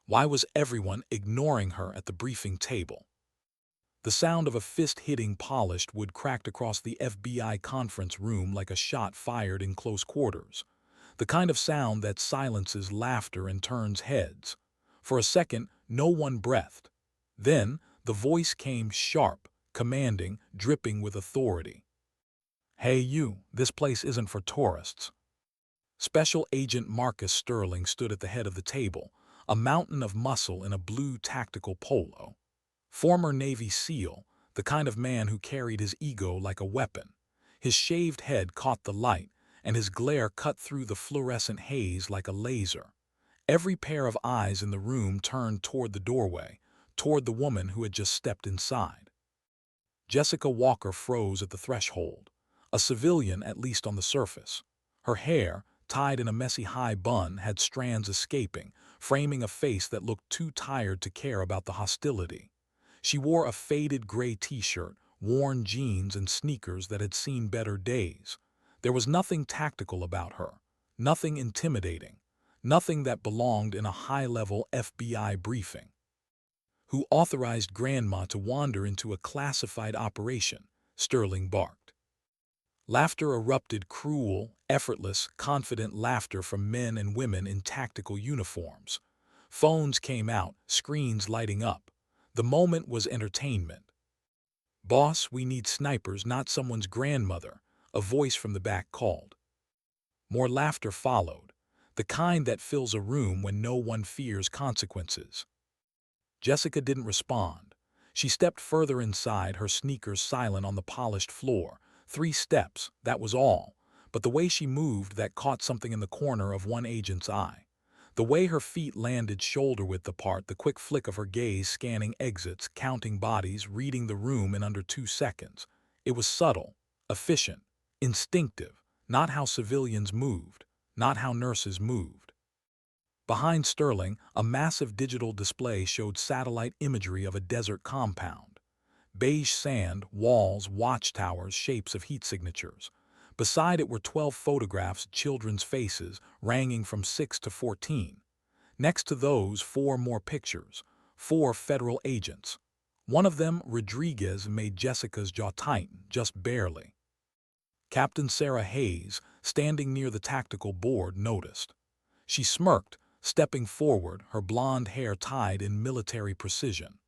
Why was everyone ignoring her at the briefing table? The sound of a fist hitting polished wood cracked across the FBI conference room like a shot fired in close quarters, the kind of sound that silences laughter and turns heads. For a second, no one breathed. Then, the voice came sharp, commanding, dripping with authority. "Hey you, this place isn't for tourists." Special Agent Marcus Sterling stood at the head of the table, a mountain of muscle in a blue tactical polo. Former Navy SEAL, the kind of man who carried his ego like a weapon. His shaved head caught the light, and his glare cut through the fluorescent haze like a laser. Every pair of eyes in the room turned toward the doorway, toward the woman who had just stepped inside. Jessica Walker froze at the threshold, a civilian at least on the surface. Her hair, tied in a messy high bun, had strands escaping, framing a face that looked too tired to care about the hostility. She wore a faded gray t-shirt, worn jeans, and sneakers that had seen better days. There was nothing tactical about her, nothing intimidating, nothing that belonged in a high-level FBI briefing. "Who authorized Grandma to wander into a classified operation?" Sterling barked. Laughter erupted, cruel, effortless, confident laughter from men and women in tactical uniforms. Phones came out, screens lighting up. The moment was entertainment. "Boss, we need snipers, not someone's grandmother," a voice from the back called. More laughter followed, the kind that fills a room when no one fears consequences. Jessica didn't respond. She stepped further inside, her sneakers silent on the polished floor. 3 steps, that was all, but the way she moved that caught something in the corner of one agent's eye. The way her feet landed shoulder-width apart, the quick flick of her gaze scanning exits, counting bodies, reading the room in under 2 seconds. It was subtle, efficient, instinctive, not how civilians moved, not how nurses moved. Behind Sterling, a massive digital display showed satellite imagery of a desert compound. Beige sand, walls, watchtowers, shapes of heat signatures. Beside it were 12 photographs, children's faces, ranging from 6 to 14. Next to those, 4 more pictures, 4 federal agents. One of them, Rodriguez, made Jessica's jaw tighten, just barely. Captain Sarah Hayes, standing near the tactical board, noticed. She smirked, stepping forward, her blonde hair tied in military precision.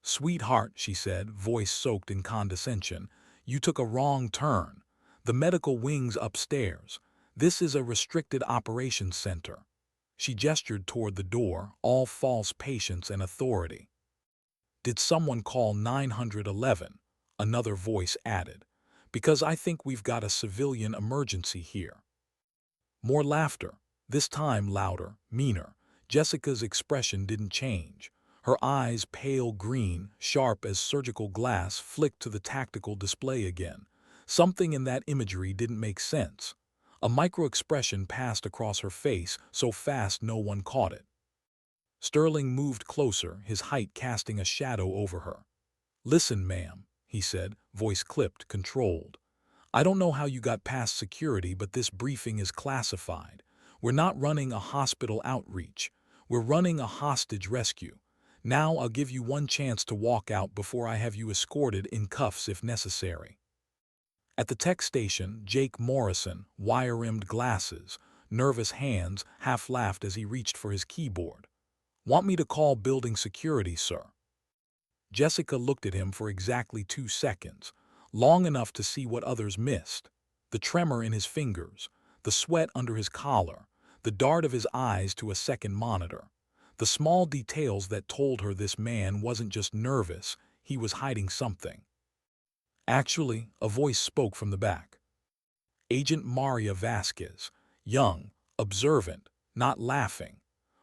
"Sweetheart," she said, voice soaked in condescension, "you took a wrong turn. The medical wing's upstairs. This is a restricted operations center." She gestured toward the door, all false patience and authority. "Did someone call 911?" Another voice added. "Because I think we've got a civilian emergency here." More laughter, this time louder, meaner. Jessica's expression didn't change. Her eyes, pale green, sharp as surgical glass, flicked to the tactical display again. Something in that imagery didn't make sense. A micro-expression passed across her face, so fast no one caught it. Sterling moved closer, his height casting a shadow over her. "Listen, ma'am," he said, voice clipped, controlled. "I don't know how you got past security, but this briefing is classified. We're not running a hospital outreach. We're running a hostage rescue. Now I'll give you one chance to walk out before I have you escorted in cuffs if necessary." At the tech station, Jake Morrison, wire-rimmed glasses, nervous hands, half laughed as he reached for his keyboard. "Want me to call building security, sir?" Jessica looked at him for exactly 2 seconds, long enough to see what others missed. The tremor in his fingers, the sweat under his collar, the dart of his eyes to a second monitor. The small details that told her this man wasn't just nervous, he was hiding something. "Actually," a voice spoke from the back. Agent Maria Vasquez, young, observant, not laughing.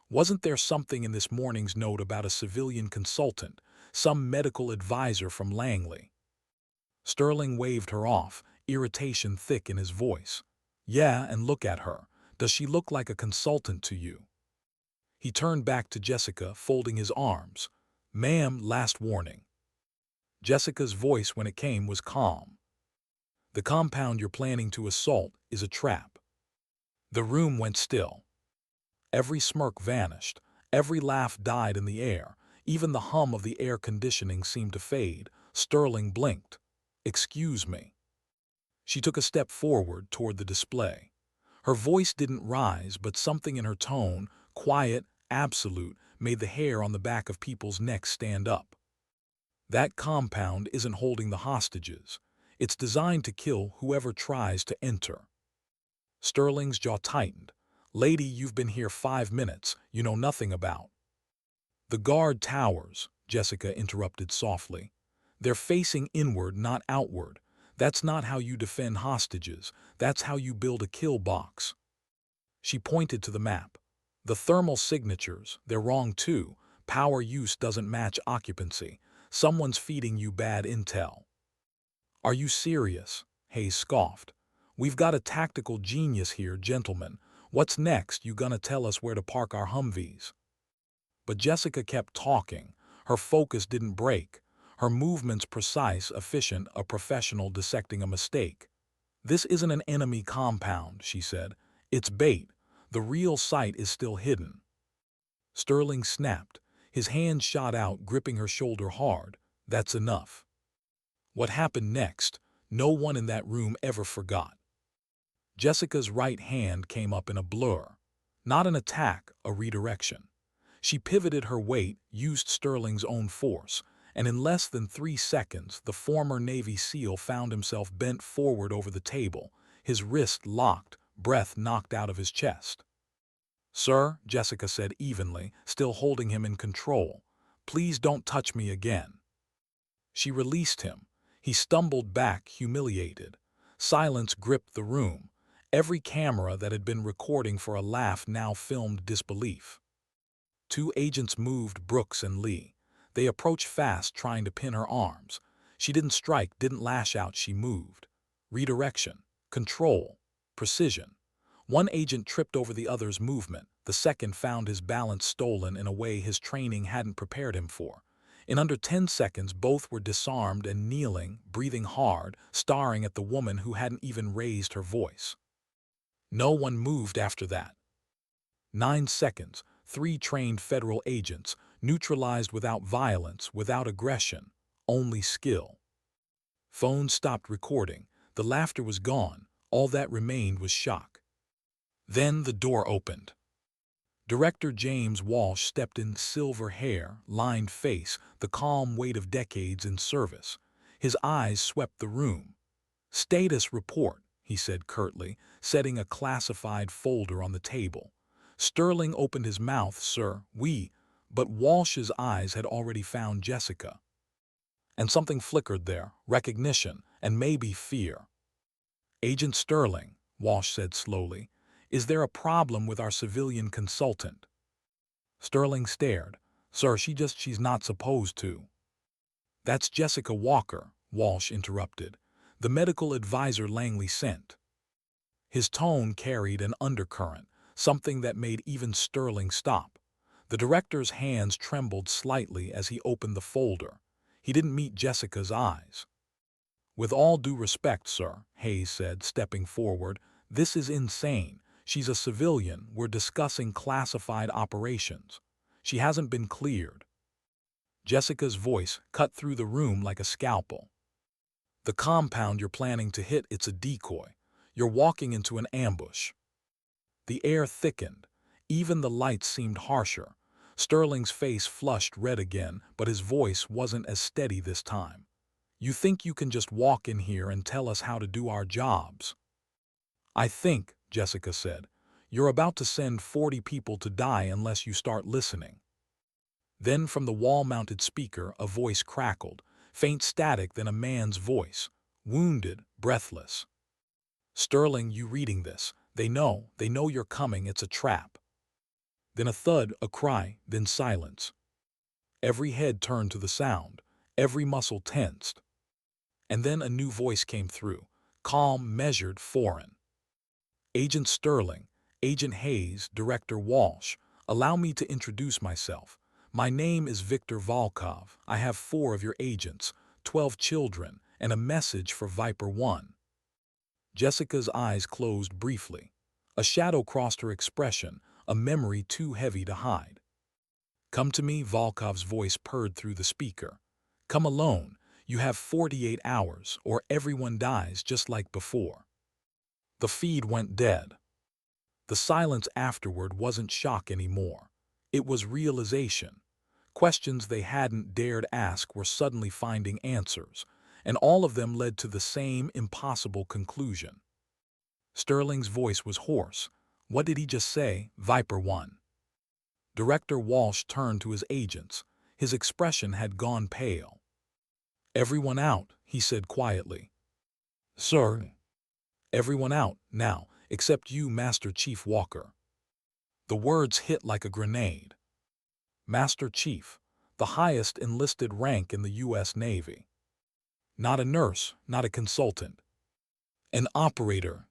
Wasn't there something in this morning's note about a civilian consultant, some medical advisor from Langley? Sterling waved her off, irritation thick in his voice. "Yeah, and look at her. Does she look like a consultant to you?" He turned back to Jessica, folding his arms. "Ma'am, last warning." Jessica's voice, when it came, was calm. "The compound you're planning to assault is a trap." The room went still. Every smirk vanished, Every laugh died in the air. Even the hum of the air conditioning seemed to fade. Sterling blinked. "Excuse me." She took a step forward toward the display. Her voice didn't rise, but something in her tone, quiet, absolute, made the hair on the back of people's necks stand up. "That compound isn't holding the hostages. It's designed to kill whoever tries to enter." Sterling's jaw tightened. "Lady, you've been here 5 minutes. You know nothing about." "The guard towers," Jessica interrupted softly. "They're facing inward, not outward. That's not how you defend hostages. That's how you build a kill box." She pointed to the map. "The thermal signatures, they're wrong too. Power use doesn't match occupancy. Someone's feeding you bad intel." "Are you serious?" Hayes scoffed. "We've got a tactical genius here, gentlemen. What's next? You gonna tell us where to park our Humvees?" But Jessica kept talking. Her focus didn't break. Her movements precise, efficient, a professional dissecting a mistake. "This isn't an enemy compound," she said. "It's bait. The real site is still hidden." Sterling snapped. His hand shot out, gripping her shoulder hard. "That's enough." What happened next, no one in that room ever forgot. Jessica's right hand came up in a blur. Not an attack, a redirection. She pivoted her weight, used Sterling's own force, and in less than 3 seconds, the former Navy SEAL found himself bent forward over the table, his wrist locked, breath knocked out of his chest. "Sir," Jessica said evenly, still holding him in control, "please don't touch me again." She released him. He stumbled back, humiliated. Silence gripped the room. Every camera that had been recording for a laugh now filmed disbelief. 2 agents moved, Brooks and Lee. They approached fast, trying to pin her arms. She didn't strike, didn't lash out, she moved. Redirection, control, precision. One agent tripped over the other's movement. The second found his balance stolen in a way his training hadn't prepared him for. In under 10 seconds, both were disarmed and kneeling, breathing hard, staring at the woman who hadn't even raised her voice. No one moved after that. 9 seconds, 3 trained federal agents, neutralized without violence, without aggression, only skill. Phones stopped recording. The laughter was gone. All that remained was shock. Then the door opened. Director James Walsh stepped in, silver hair, lined face, the calm weight of decades in service. His eyes swept the room. "Status report," he said curtly, setting a classified folder on the table. Sterling opened his mouth. "Sir, But Walsh's eyes had already found Jessica. And something flickered there, recognition, and maybe fear. "Agent Sterling," Walsh said slowly, "is there a problem with our civilian consultant?" Sterling stared. "Sir, she's not supposed to." "That's Jessica Walker," Walsh interrupted. "The medical advisor Langley sent." His tone carried an undercurrent, something that made even Sterling stop. The director's hands trembled slightly as he opened the folder. He didn't meet Jessica's eyes. "With all due respect, sir," Hayes said, stepping forward, "this is insane. She's a civilian. We're discussing classified operations. She hasn't been cleared." Jessica's voice cut through the room like a scalpel. "The compound you're planning to hit, it's a decoy. You're walking into an ambush." The air thickened. Even the lights seemed harsher. Sterling's face flushed red again, but his voice wasn't as steady this time. "You think you can just walk in here and tell us how to do our jobs?" "I think," Jessica said, "you're about to send 40 people to die unless you start listening." Then from the wall-mounted speaker, a voice crackled, faint static, then a man's voice, wounded, breathless. "Sterling, you reading this? They know you're coming. It's a trap." Then a thud, a cry, then silence. Every head turned to the sound, every muscle tensed. And then a new voice came through, calm, measured, foreign. "Agent Sterling, Agent Hayes, Director Walsh, allow me to introduce myself. My name is Victor Volkov. I have 4 of your agents, 12 children, and a message for Viper 1. Jessica's eyes closed briefly. A shadow crossed her expression, a memory too heavy to hide. Come to me, Volkov's voice purred through the speaker. Come alone. You have 48 hours, or everyone dies just like before. The feed went dead. The silence afterward wasn't shock anymore. It was realization. Questions they hadn't dared ask were suddenly finding answers, and all of them led to the same impossible conclusion. Sterling's voice was hoarse. What did he just say, Viper 1? Director Walsh turned to his agents. His expression had gone pale. Everyone out, he said quietly. Sir. Everyone out, now, except you, Master Chief Walker. The words hit like a grenade. Master Chief, the highest enlisted rank in the U.S. Navy. Not a nurse, not a consultant. An operator.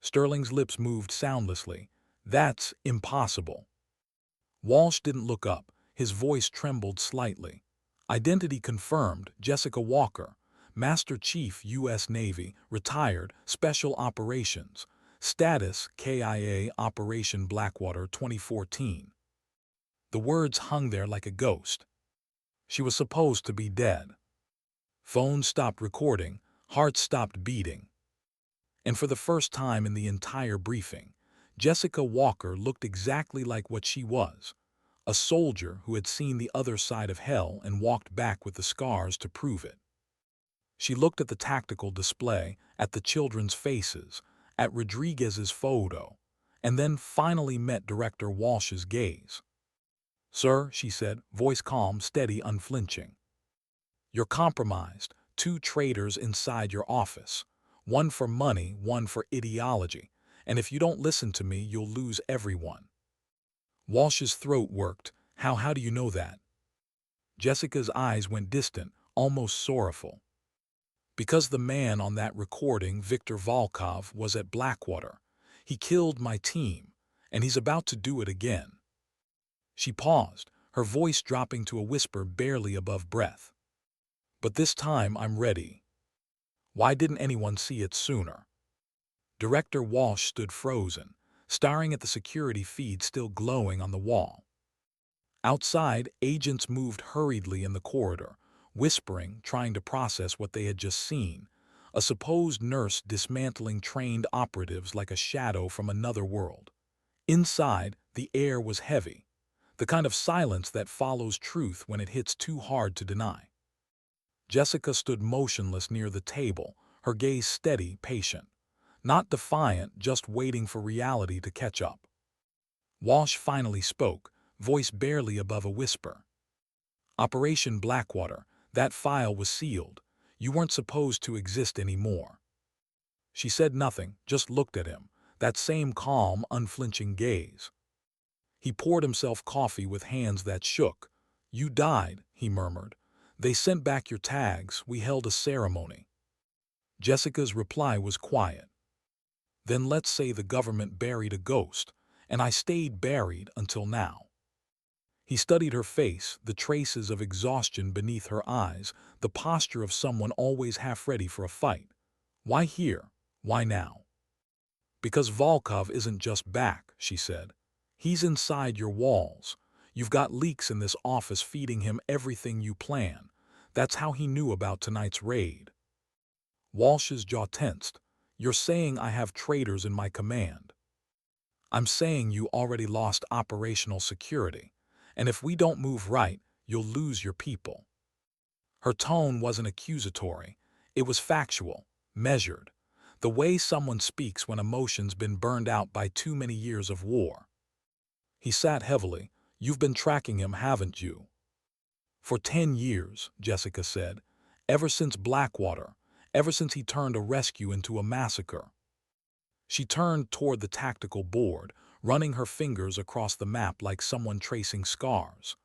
Sterling's lips moved soundlessly. That's impossible. Walsh didn't look up. His voice trembled slightly. Identity confirmed, Jessica Walker, Master Chief, U.S. Navy, retired, Special Operations. Status, KIA Operation Blackwater 2014. The words hung there like a ghost. She was supposed to be dead. Phones stopped recording, hearts stopped beating. And for the first time in the entire briefing, Jessica Walker looked exactly like what she was, a soldier who had seen the other side of hell and walked back with the scars to prove it. She looked at the tactical display, at the children's faces, at Rodriguez's photo, and then finally met Director Walsh's gaze. Sir, she said, voice calm, steady, unflinching. You're compromised, 2 traitors inside your office. One for money, one for ideology, and if you don't listen to me, you'll lose everyone. Walsh's throat worked. How do you know that? Jessica's eyes went distant, almost sorrowful. Because the man on that recording, Viktor Volkov, was at Blackwater. He killed my team, and he's about to do it again. She paused, her voice dropping to a whisper barely above breath. But this time I'm ready. Why didn't anyone see it sooner? Director Walsh stood frozen, staring at the security feed still glowing on the wall. Outside, agents moved hurriedly in the corridor, whispering, trying to process what they had just seen, a supposed nurse dismantling trained operatives like a shadow from another world. Inside, the air was heavy, the kind of silence that follows truth when it hits too hard to deny. Jessica stood motionless near the table, her gaze steady, patient. Not defiant, just waiting for reality to catch up. Walsh finally spoke, voice barely above a whisper. Operation Blackwater, that file was sealed. You weren't supposed to exist anymore. She said nothing, just looked at him, that same calm, unflinching gaze. He poured himself coffee with hands that shook. You died, he murmured. They sent back your tags, we held a ceremony. Jessica's reply was quiet. Then let's say the government buried a ghost, and I stayed buried until now. He studied her face, the traces of exhaustion beneath her eyes, the posture of someone always half ready for a fight. Why here? Why now? Because Volkov isn't just back, she said. He's inside your walls. You've got leaks in this office feeding him everything you plan. That's how he knew about tonight's raid. Walsh's jaw tensed. You're saying I have traitors in my command. I'm saying you already lost operational security, and if we don't move right, you'll lose your people. Her tone wasn't accusatory. It was factual, measured, the way someone speaks when emotion's been burned out by too many years of war. He sat heavily. You've been tracking him, haven't you? For 10 years, Jessica said, ever since Blackwater, ever since he turned a rescue into a massacre. She turned toward the tactical board, running her fingers across the map like someone tracing scars.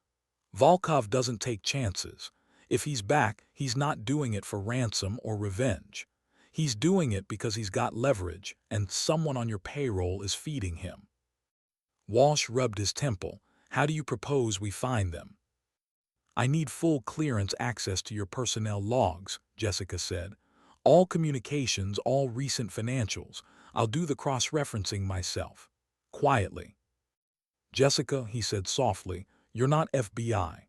Volkov doesn't take chances. If he's back, he's not doing it for ransom or revenge. He's doing it because he's got leverage, and someone on your payroll is feeding him. Walsh rubbed his temple. How do you propose we find them? I need full clearance access to your personnel logs, Jessica said. All communications, all recent financials. I'll do the cross-referencing myself. Quietly. Jessica, he said softly, You're not FBI.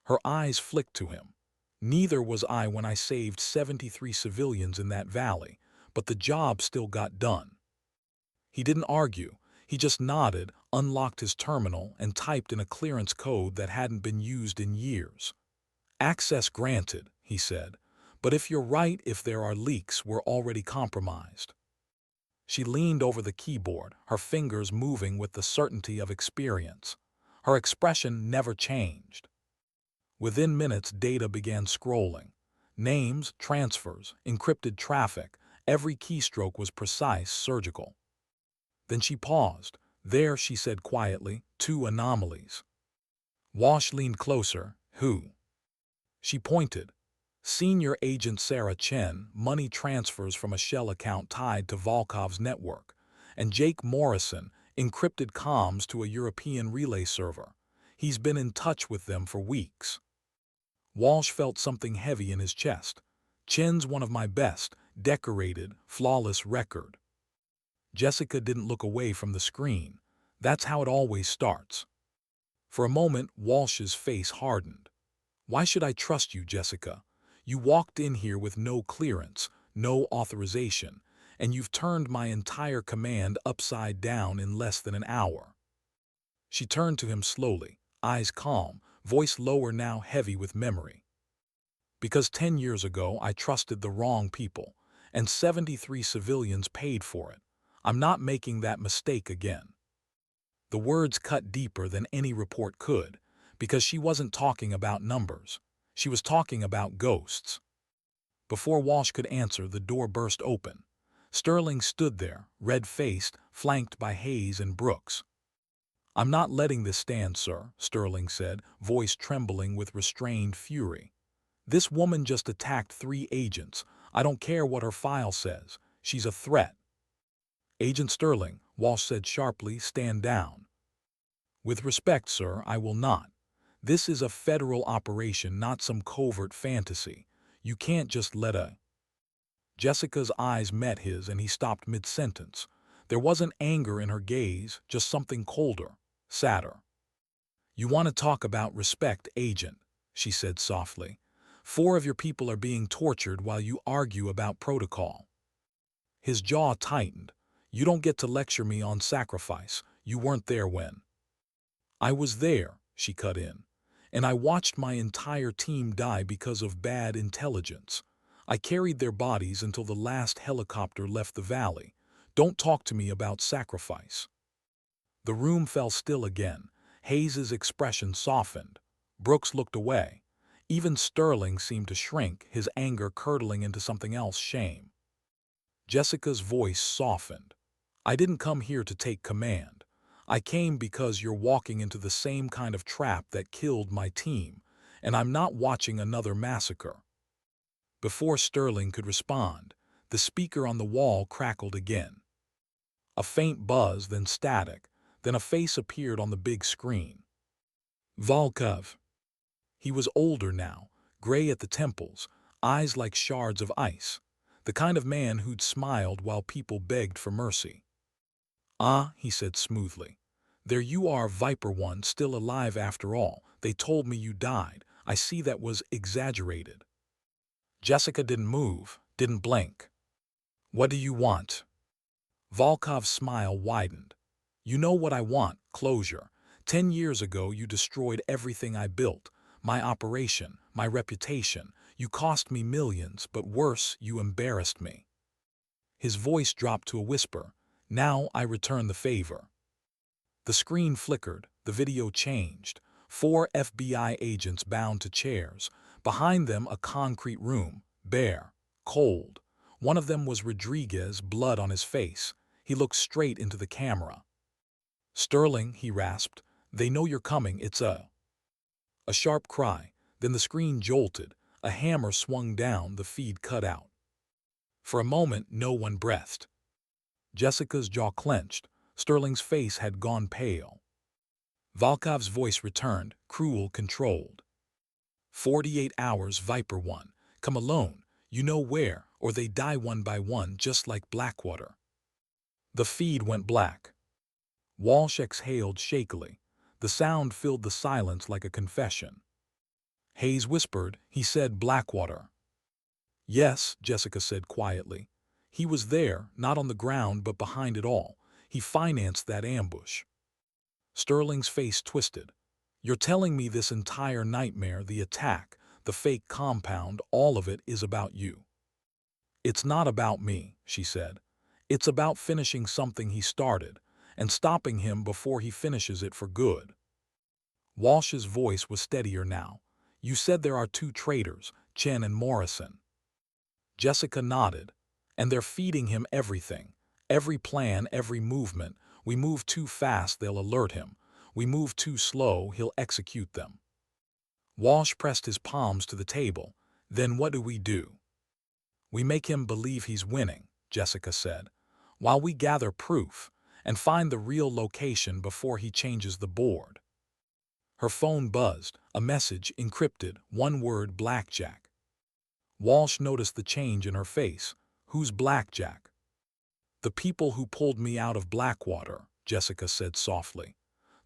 Her eyes flicked to him. Neither was I when I saved 73 civilians in that valley, but the job still got done. He didn't argue. He just nodded, unlocked his terminal, and typed in a clearance code that hadn't been used in years. Access granted, he said, but if you're right, if there are leaks, we're already compromised. She leaned over the keyboard, her fingers moving with the certainty of experience. Her expression never changed. Within minutes, data began scrolling. Names, transfers, encrypted traffic, every keystroke was precise, surgical. Then she paused. There, she said quietly, 2 anomalies. Walsh leaned closer. Who? She pointed. Senior Agent Sarah Chen, money transfers from a shell account tied to Volkov's network, and Jake Morrison, encrypted comms to a European relay server. He's been in touch with them for weeks. Walsh felt something heavy in his chest. Chen's one of my best, decorated, flawless record. Jessica didn't look away from the screen. That's how it always starts. For a moment, Walsh's face hardened. Why should I trust you, Jessica? You walked in here with no clearance, no authorization, and you've turned my entire command upside down in less than an hour. She turned to him slowly, eyes calm, voice lower now heavy with memory. Because 10 years ago I trusted the wrong people, and 73 civilians paid for it. I'm not making that mistake again. The words cut deeper than any report could, because she wasn't talking about numbers. She was talking about ghosts. Before Walsh could answer, the door burst open. Sterling stood there, red-faced, flanked by Hayes and Brooks. I'm not letting this stand, sir, Sterling said, voice trembling with restrained fury. This woman just attacked 3 agents. I don't care what her file says. She's a threat. Agent Sterling, Walsh said sharply, stand down. With respect, sir, I will not. This is a federal operation, not some covert fantasy. You can't just let a... Jessica's eyes met his and he stopped mid-sentence. There wasn't anger in her gaze, just something colder, sadder. You want to talk about respect, Agent, she said softly. 4 of your people are being tortured while you argue about protocol. His jaw tightened. You don't get to lecture me on sacrifice. You weren't there when. I was there, she cut in. And I watched my entire team die because of bad intelligence. I carried their bodies until the last helicopter left the valley. Don't talk to me about sacrifice. The room fell still again. Hayes's expression softened. Brooks looked away. Even Sterling seemed to shrink, his anger curdling into something else, shame. Jessica's voice softened. I didn't come here to take command. I came because you're walking into the same kind of trap that killed my team, and I'm not watching another massacre. Before Sterling could respond, the speaker on the wall crackled again. A faint buzz, then static, then a face appeared on the big screen. Volkov. He was older now, gray at the temples, eyes like shards of ice, the kind of man who'd smiled while people begged for mercy. Ah, he said smoothly. There you are, Viper One, still alive after all. They told me you died. I see that was exaggerated. Jessica didn't move, didn't blink. What do you want? Volkov's smile widened. You know what I want, closure. 10 years ago you destroyed everything I built. My operation, my reputation. You cost me millions, but worse, you embarrassed me. His voice dropped to a whisper. Now I return the favor. The screen flickered, the video changed. 4 FBI agents bound to chairs. Behind them a concrete room, bare, cold. One of them was Rodriguez, blood on his face. He looked straight into the camera. Sterling, he rasped, they know you're coming, it's a... A sharp cry, then the screen jolted. A hammer swung down, the feed cut out. For a moment, no one breathed. Jessica's jaw clenched. Sterling's face had gone pale. Volkov's voice returned, cruel, controlled. 48 hours, Viper One. Come alone. You know where, or they die one by one, just like Blackwater. The feed went black. Walsh exhaled shakily. The sound filled the silence like a confession. Hayes whispered. He said Blackwater. Yes, Jessica said quietly. He was there, not on the ground but behind it all. He financed that ambush. Sterling's face twisted. You're telling me this entire nightmare, the attack, the fake compound, all of it is about you. It's not about me, she said. It's about finishing something he started, and stopping him before he finishes it for good. Walsh's voice was steadier now. You said there are two traitors, Chen and Morrison. Jessica nodded. And they're feeding him everything. Every plan, every movement. We move too fast, they'll alert him. We move too slow, he'll execute them. Walsh pressed his palms to the table. Then what do? We make him believe he's winning, Jessica said, while we gather proof and find the real location before he changes the board. Her phone buzzed, a message encrypted, one word: Blackjack. Walsh noticed the change in her face. Who's Blackjack? The people who pulled me out of Blackwater, Jessica said softly.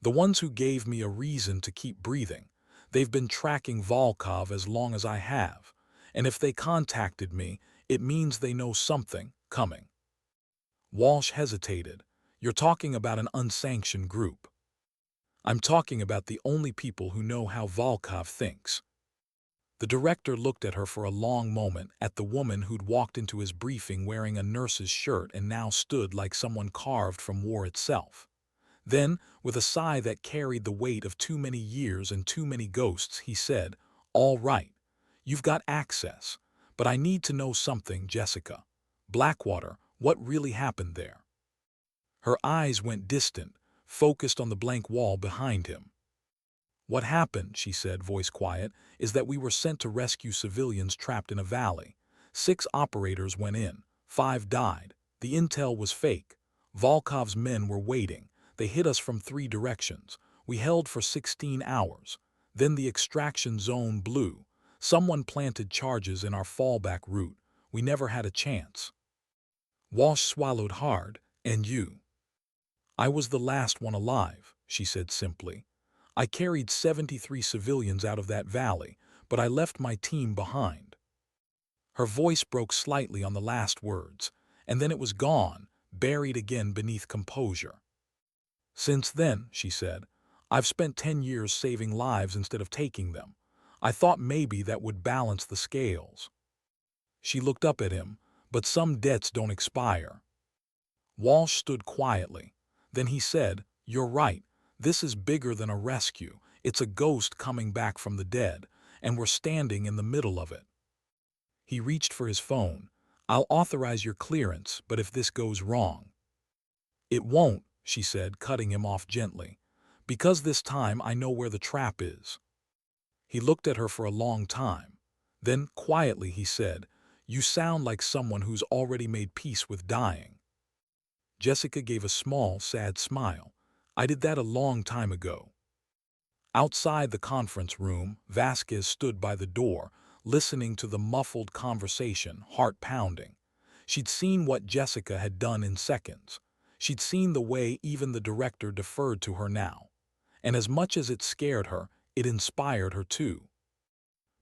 The ones who gave me a reason to keep breathing. They've been tracking Volkov as long as I have, and if they contacted me, it means they know something coming. Walsh hesitated. You're talking about an unsanctioned group. I'm talking about the only people who know how Volkov thinks. The director looked at her for a long moment, at the woman who'd walked into his briefing wearing a nurse's shirt and now stood like someone carved from war itself. Then, with a sigh that carried the weight of too many years and too many ghosts, he said, All right, you've got access, but I need to know something, Jessica. Blackwater, what really happened there? Her eyes went distant, focused on the blank wall behind him. What happened, she said, voice quiet, is that we were sent to rescue civilians trapped in a valley. 6 operators went in, 5 died. The intel was fake. Volkov's men were waiting. They hit us from 3 directions. We held for 16 hours. Then the extraction zone blew. Someone planted charges in our fallback route. We never had a chance. Walsh swallowed hard. And you? I was the last one alive, she said simply. I carried 73 civilians out of that valley, but I left my team behind. Her voice broke slightly on the last words, and then it was gone, buried again beneath composure. Since then, she said, I've spent 10 years saving lives instead of taking them. I thought maybe that would balance the scales. She looked up at him, but some debts don't expire. Walsh stood quietly. Then he said, You're right. This is bigger than a rescue. It's a ghost coming back from the dead, and we're standing in the middle of it. He reached for his phone. I'll authorize your clearance, but if this goes wrong. It won't, she said, cutting him off gently. Because this time I know where the trap is. He looked at her for a long time. Then, quietly, he said, You sound like someone who's already made peace with dying. Jessica gave a small, sad smile. I did that a long time ago. Outside the conference room, Vasquez stood by the door, listening to the muffled conversation, heart pounding. She'd seen what Jessica had done in seconds. She'd seen the way even the director deferred to her now. And as much as it scared her, it inspired her too.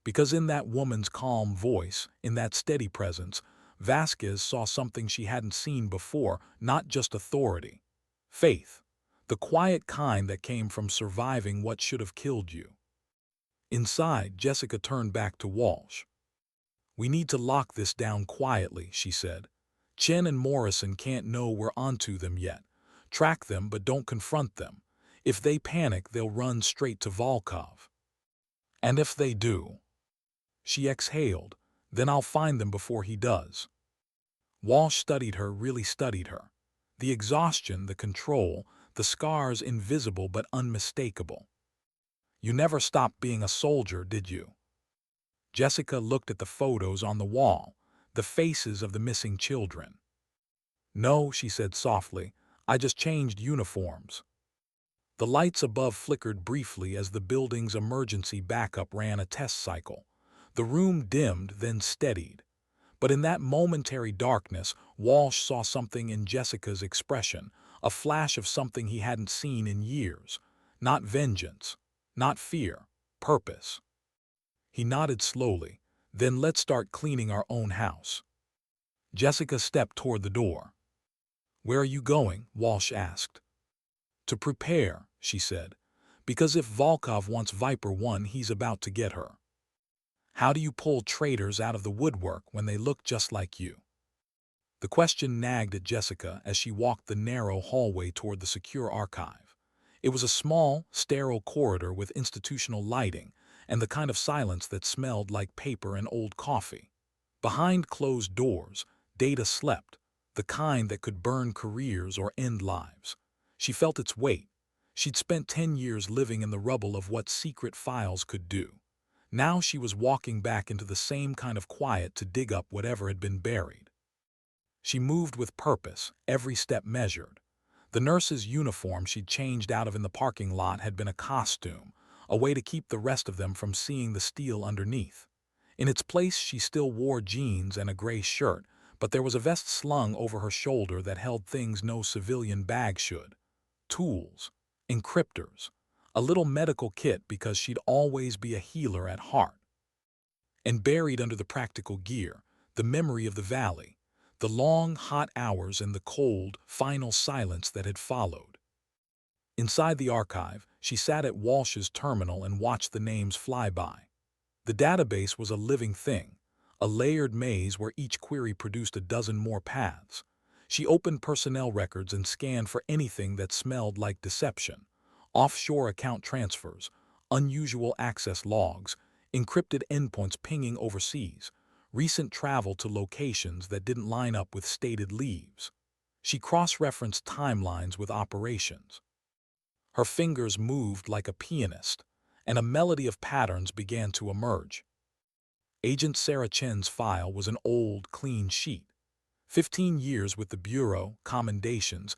Because in that woman's calm voice, in that steady presence, Vasquez saw something she hadn't seen before, not just authority. Faith. The quiet kind that came from surviving what should have killed you. Inside, Jessica turned back to Walsh. We need to lock this down quietly, she said. Chen and Morrison can't know we're onto them yet. Track them, but don't confront them. If they panic, they'll run straight to Volkov. And if they do? She exhaled. Then I'll find them before he does. Walsh studied her, really studied her. The exhaustion, the control, the scars invisible but unmistakable. You never stopped being a soldier, did you? Jessica looked at the photos on the wall, the faces of the missing children. No, she said softly, I just changed uniforms. The lights above flickered briefly as the building's emergency backup ran a test cycle. The room dimmed, then steadied. But in that momentary darkness, Walsh saw something in Jessica's expression, a flash of something he hadn't seen in years. Not vengeance, not fear, purpose. He nodded slowly. Then let's start cleaning our own house. Jessica stepped toward the door. Where are you going? Walsh asked. To prepare, she said, because if Volkov wants Viper 1, he's about to get her. How do you pull traitors out of the woodwork when they look just like you? The question nagged at Jessica as she walked the narrow hallway toward the secure archive. It was a small, sterile corridor with institutional lighting and the kind of silence that smelled like paper and old coffee. Behind closed doors, data slept, the kind that could burn careers or end lives. She felt its weight. She'd spent 10 years living in the rubble of what secret files could do. Now she was walking back into the same kind of quiet to dig up whatever had been buried. She moved with purpose, every step measured. The nurse's uniform she'd changed out of in the parking lot had been a costume, a way to keep the rest of them from seeing the steel underneath. In its place, she still wore jeans and a gray shirt, but there was a vest slung over her shoulder that held things no civilian bag should. Tools, encryptors, a little medical kit because she'd always be a healer at heart. And buried under the practical gear, the memory of the valley, the long, hot hours and the cold, final silence that had followed. Inside the archive, she sat at Walsh's terminal and watched the names fly by. The database was a living thing, a layered maze where each query produced a dozen more paths. She opened personnel records and scanned for anything that smelled like deception. Offshore account transfers, unusual access logs, encrypted endpoints pinging overseas, recent travel to locations that didn't line up with stated leaves. She cross-referenced timelines with operations. Her fingers moved like a pianist, and a melody of patterns began to emerge. Agent Sarah Chen's file was an old, clean sheet. 15 years with the Bureau, commendations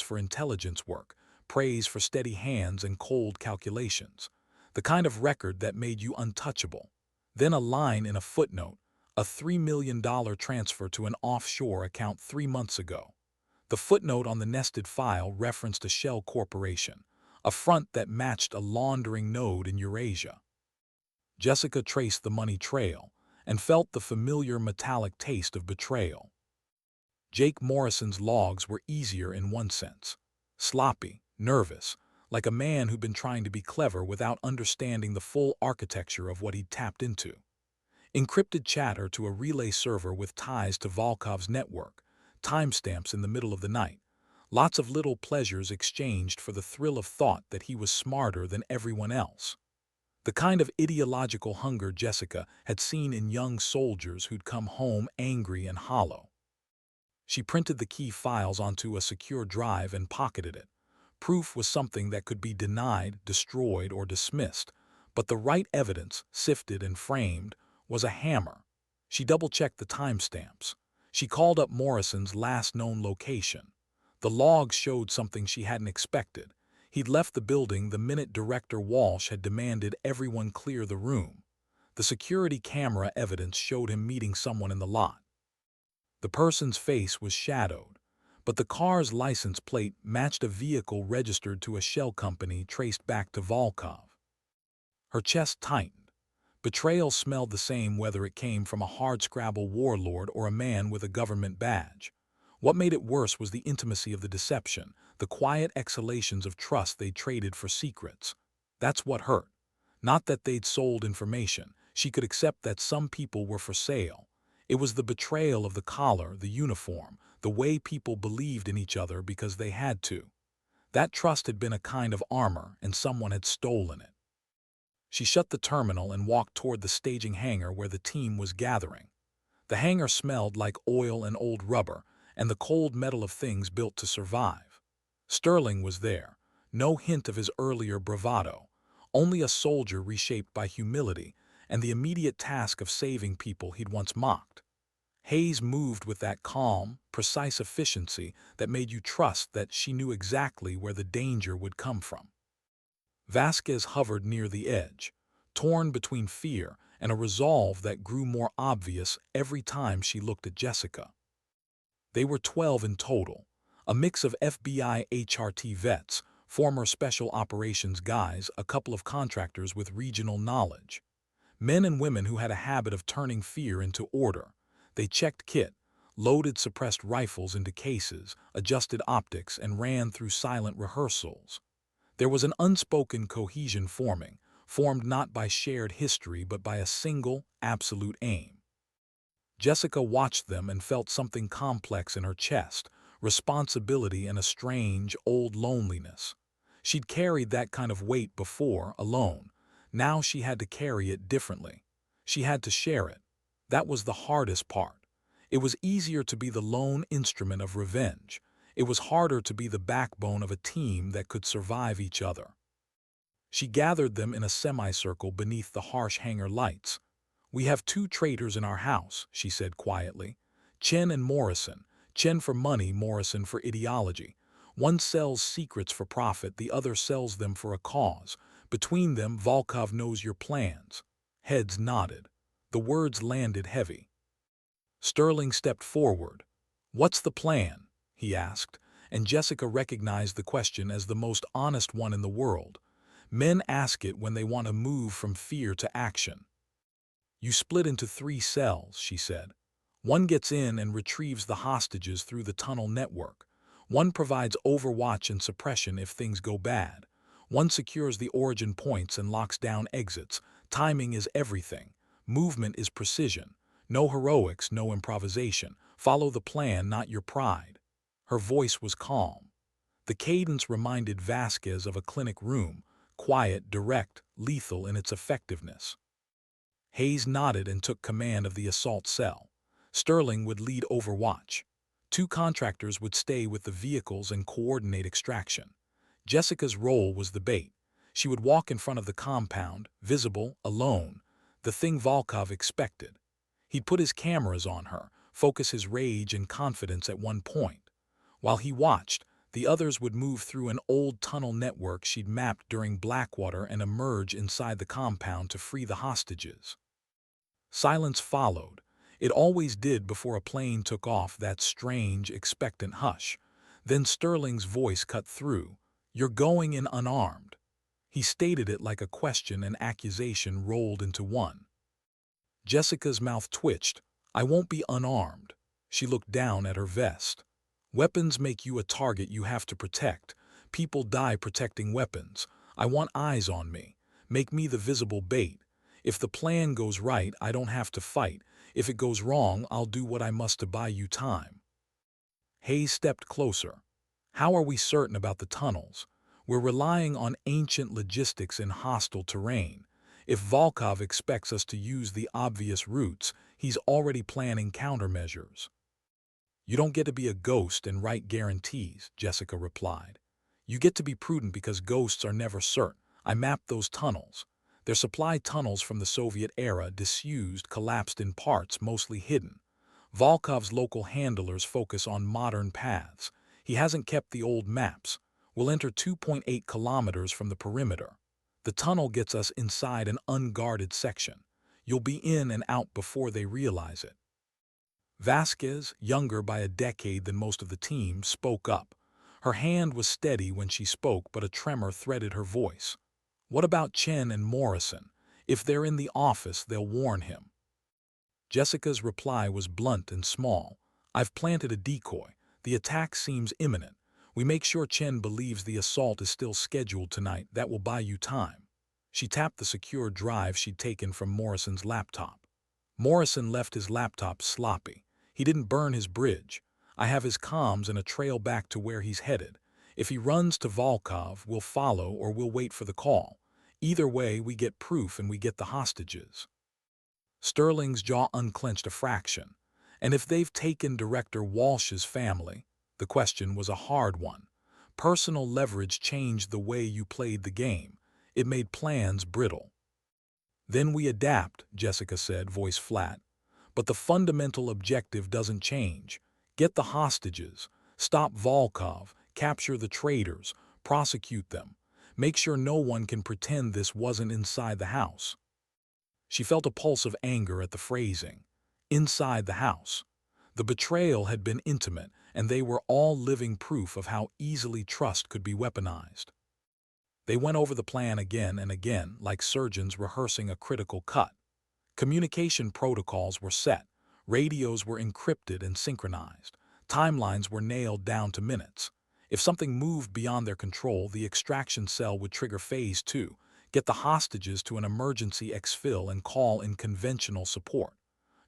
for intelligence work, praise for steady hands and cold calculations. The kind of record that made you untouchable. Then a line in a footnote, a $3 million transfer to an offshore account 3 months ago. The footnote on the nested file referenced a shell corporation, a front that matched a laundering node in Eurasia. Jessica traced the money trail and felt the familiar metallic taste of betrayal. Jake Morrison's logs were easier in one sense. Sloppy, nervous, like a man who'd been trying to be clever without understanding the full architecture of what he'd tapped into. Encrypted chatter to a relay server with ties to Volkov's network, timestamps in the middle of the night. Lots of little pleasures exchanged for the thrill of thought that he was smarter than everyone else. The kind of ideological hunger Jessica had seen in young soldiers who'd come home angry and hollow. She printed the key files onto a secure drive and pocketed it. Proof was something that could be denied, destroyed, or dismissed, but the right evidence, sifted and framed, was a hammer. She double-checked the timestamps. She called up Morrison's last known location. The logs showed something she hadn't expected. He'd left the building the minute Director Walsh had demanded everyone clear the room. The security camera evidence showed him meeting someone in the lot. The person's face was shadowed, but the car's license plate matched a vehicle registered to a shell company traced back to Volkov. Her chest tightened. Betrayal smelled the same whether it came from a hardscrabble warlord or a man with a government badge. What made it worse was the intimacy of the deception, the quiet exhalations of trust they'd traded for secrets. That's what hurt. Not that they'd sold information. She could accept that some people were for sale. It was the betrayal of the collar, the uniform, the way people believed in each other because they had to. That trust had been a kind of armor, and someone had stolen it. She shut the terminal and walked toward the staging hangar where the team was gathering. The hangar smelled like oil and old rubber, and the cold metal of things built to survive. Sterling was there, no hint of his earlier bravado, only a soldier reshaped by humility and the immediate task of saving people he'd once mocked. Hayes moved with that calm, precise efficiency that made you trust that she knew exactly where the danger would come from. Vasquez hovered near the edge, torn between fear and a resolve that grew more obvious every time she looked at Jessica. They were 12 in total, a mix of FBI HRT vets, former special operations guys, a couple of contractors with regional knowledge. Men and women who had a habit of turning fear into order. They checked kit, loaded suppressed rifles into cases, adjusted optics, and ran through silent rehearsals. There was an unspoken cohesion forming, formed not by shared history but by a single, absolute aim. Jessica watched them and felt something complex in her chest, responsibility and a strange, old loneliness. She'd carried that kind of weight before, alone. Now she had to carry it differently. She had to share it. That was the hardest part. It was easier to be the lone instrument of revenge. It was harder to be the backbone of a team that could survive each other. She gathered them in a semicircle beneath the harsh hangar lights. "We have two traitors in our house," she said quietly. "Chen and Morrison. Chen for money, Morrison for ideology. One sells secrets for profit, the other sells them for a cause. Between them, Volkov knows your plans." Heads nodded. The words landed heavy. Sterling stepped forward. "What's the plan?" he asked, and Jessica recognized the question as the most honest one in the world. Men ask it when they want to move from fear to action. "You split into 3 cells," she said. "One gets in and retrieves the hostages through the tunnel network. One provides overwatch and suppression if things go bad. One secures the origin points and locks down exits. Timing is everything. Movement is precision. No heroics, no improvisation. Follow the plan, not your pride." Her voice was calm. The cadence reminded Vasquez of a clinic room, quiet, direct, lethal in its effectiveness. Hayes nodded and took command of the assault cell. Sterling would lead Overwatch. 2 contractors would stay with the vehicles and coordinate extraction. Jessica's role was the bait. She would walk in front of the compound, visible, alone, the thing Volkov expected. He'd put his cameras on her, focus his rage and confidence at one point. While he watched, the others would move through an old tunnel network she'd mapped during Blackwater and emerge inside the compound to free the hostages. Silence followed. It always did before a plane took off, that strange, expectant hush. Then Sterling's voice cut through. "You're going in unarmed." He stated it like a question and accusation rolled into one. Jessica's mouth twitched. "I won't be unarmed." She looked down at her vest. "Weapons make you a target you have to protect. People die protecting weapons. I want eyes on me. Make me the visible bait. If the plan goes right, I don't have to fight. If it goes wrong, I'll do what I must to buy you time." Hayes stepped closer. "How are we certain about the tunnels? We're relying on ancient logistics in hostile terrain. If Volkov expects us to use the obvious routes, he's already planning countermeasures." "You don't get to be a ghost and write guarantees," Jessica replied. "You get to be prudent because ghosts are never certain. I mapped those tunnels. They're supply tunnels from the Soviet era, disused, collapsed in parts, mostly hidden. Volkov's local handlers focus on modern paths. He hasn't kept the old maps. We'll enter 2.8 kilometers from the perimeter. The tunnel gets us inside an unguarded section. You'll be in and out before they realize it." Vasquez, younger by a decade than most of the team, spoke up. Her hand was steady when she spoke, but a tremor threaded her voice. "What about Chen and Morrison? If they're in the office, they'll warn him." Jessica's reply was blunt and small. "I've planted a decoy. The attack seems imminent. We make sure Chen believes the assault is still scheduled tonight. That will buy you time." She tapped the secure drive she'd taken from Morrison's laptop. Morrison left his laptop sloppy. He didn't burn his bridge. I have his comms and a trail back to where he's headed. If he runs to Volkov, we'll follow or we'll wait for the call. Either way, we get proof and we get the hostages." Sterling's jaw unclenched a fraction. "And if they've taken Director Walsh's family?" The question was a hard one. Personal leverage changed the way you played the game. It made plans brittle. "Then we adapt," Jessica said, voice flat. "But the fundamental objective doesn't change. Get the hostages. Stop Volkov. Capture the traitors. Prosecute them. Make sure no one can pretend this wasn't inside the house." She felt a pulse of anger at the phrasing. Inside the house. The betrayal had been intimate, and they were all living proof of how easily trust could be weaponized. They went over the plan again and again, like surgeons rehearsing a critical cut. Communication protocols were set, radios were encrypted and synchronized, timelines were nailed down to minutes. If something moved beyond their control, the extraction cell would trigger Phase 2, get the hostages to an emergency exfil and call in conventional support.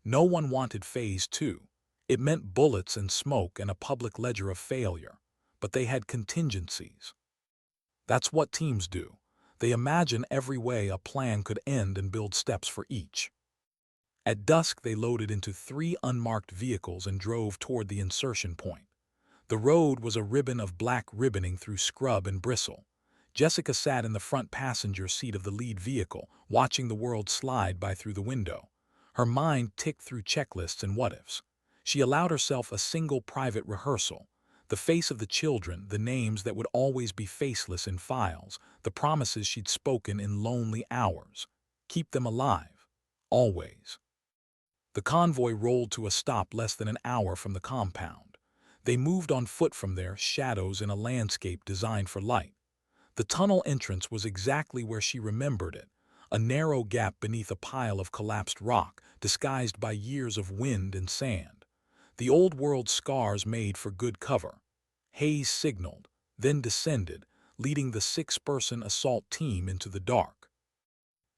No one wanted Phase 2. It meant bullets and smoke and a public ledger of failure. But they had contingencies. That's what teams do. They imagine every way a plan could end and build steps for each. At dusk, they loaded into 3 unmarked vehicles and drove toward the insertion point. The road was a ribbon of black ribboning through scrub and bristle. Jessica sat in the front passenger seat of the lead vehicle, watching the world slide by through the window. Her mind ticked through checklists and what-ifs. She allowed herself a single private rehearsal. The face of the children, the names that would always be faceless in files, the promises she'd spoken in lonely hours. Keep them alive. Always. The convoy rolled to a stop less than an hour from the compound. They moved on foot from there, shadows in a landscape designed for light. The tunnel entrance was exactly where she remembered it, a narrow gap beneath a pile of collapsed rock, disguised by years of wind and sand. The old world scars made for good cover. Hayes signaled, then descended, leading the 6-person assault team into the dark.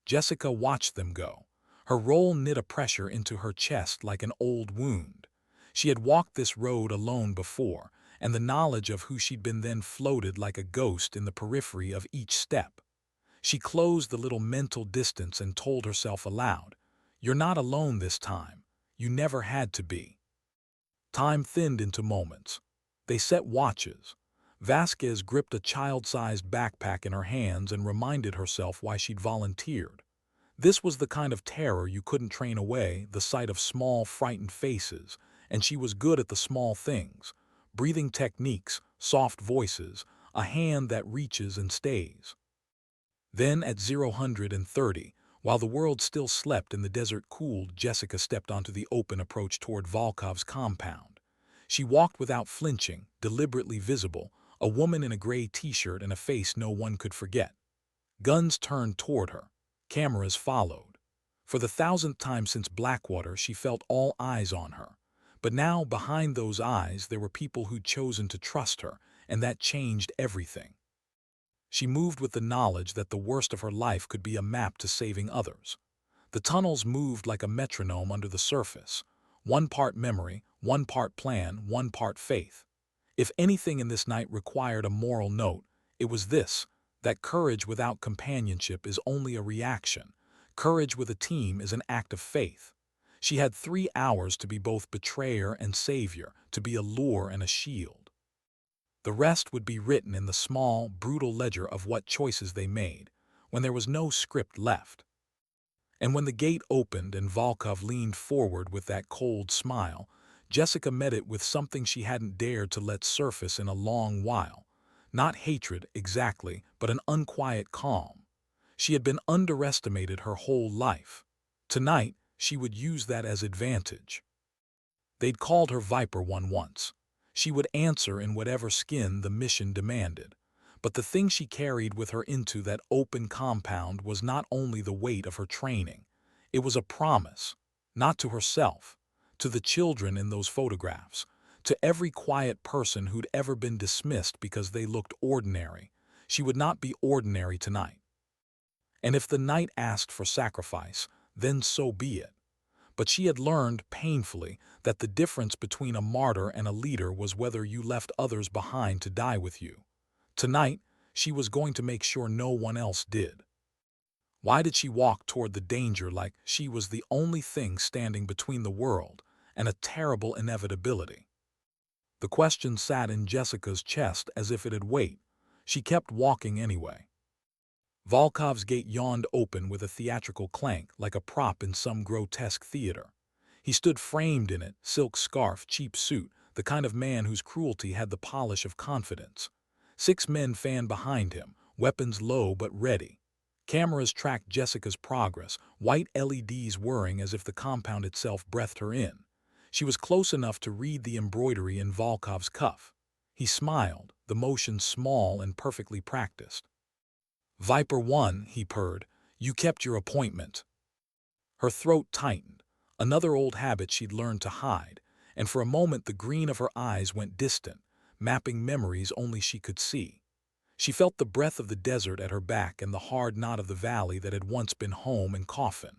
Jessica watched them go. Her role knit a pressure into her chest like an old wound. She had walked this road alone before, and the knowledge of who she'd been then floated like a ghost in the periphery of each step. She closed the little mental distance and told herself aloud, "You're not alone this time. You never had to be." Time thinned into moments. They set watches. Vasquez gripped a child-sized backpack in her hands and reminded herself why she'd volunteered. This was the kind of terror you couldn't train away, the sight of small, frightened faces, and she was good at the small things. Breathing techniques, soft voices, a hand that reaches and stays. Then at 0:30, while the world still slept and the desert cooled, Jessica stepped onto the open approach toward Volkov's compound. She walked without flinching, deliberately visible, a woman in a gray t-shirt and a face no one could forget. Guns turned toward her. Cameras followed. For the 1,000th time since Blackwater, she felt all eyes on her. But now, behind those eyes, there were people who'd chosen to trust her, and that changed everything. She moved with the knowledge that the worst of her life could be a map to saving others. The tunnels moved like a metronome under the surface. 1 part memory, 1 part plan, 1 part faith. If anything in this night required a moral note, it was this: that courage without companionship is only a reaction. Courage with a team is an act of faith. She had 3 hours to be both betrayer and savior, to be a lure and a shield. The rest would be written in the small, brutal ledger of what choices they made, when there was no script left. And when the gate opened and Volkov leaned forward with that cold smile, Jessica met it with something she hadn't dared to let surface in a long while. Not hatred, exactly, but an unquiet calm. She had been underestimated her whole life. Tonight, she would use that as advantage. They'd called her Viper One once. She would answer in whatever skin the mission demanded. But the thing she carried with her into that open compound was not only the weight of her training. It was a promise, not to herself, to the children in those photographs, to every quiet person who'd ever been dismissed because they looked ordinary. She would not be ordinary tonight. And if the night asked for sacrifice, then so be it. But she had learned, painfully, that the difference between a martyr and a leader was whether you left others behind to die with you. Tonight, she was going to make sure no one else did. Why did she walk toward the danger like she was the only thing standing between the world and a terrible inevitability? The question sat in Jessica's chest as if it had weight. She kept walking anyway. Volkov's gate yawned open with a theatrical clank like a prop in some grotesque theater. He stood framed in it, silk scarf, cheap suit, the kind of man whose cruelty had the polish of confidence. 6 men fanned behind him, weapons low but ready. Cameras tracked Jessica's progress, white LEDs whirring as if the compound itself breathed her in. She was close enough to read the embroidery in Volkov's cuff. He smiled, the motion small and perfectly practiced. Viper 1, he purred, you kept your appointment. Her throat tightened, another old habit she'd learned to hide, and for a moment the green of her eyes went distant, mapping memories only she could see. She felt the breath of the desert at her back and the hard knot of the valley that had once been home and coffin.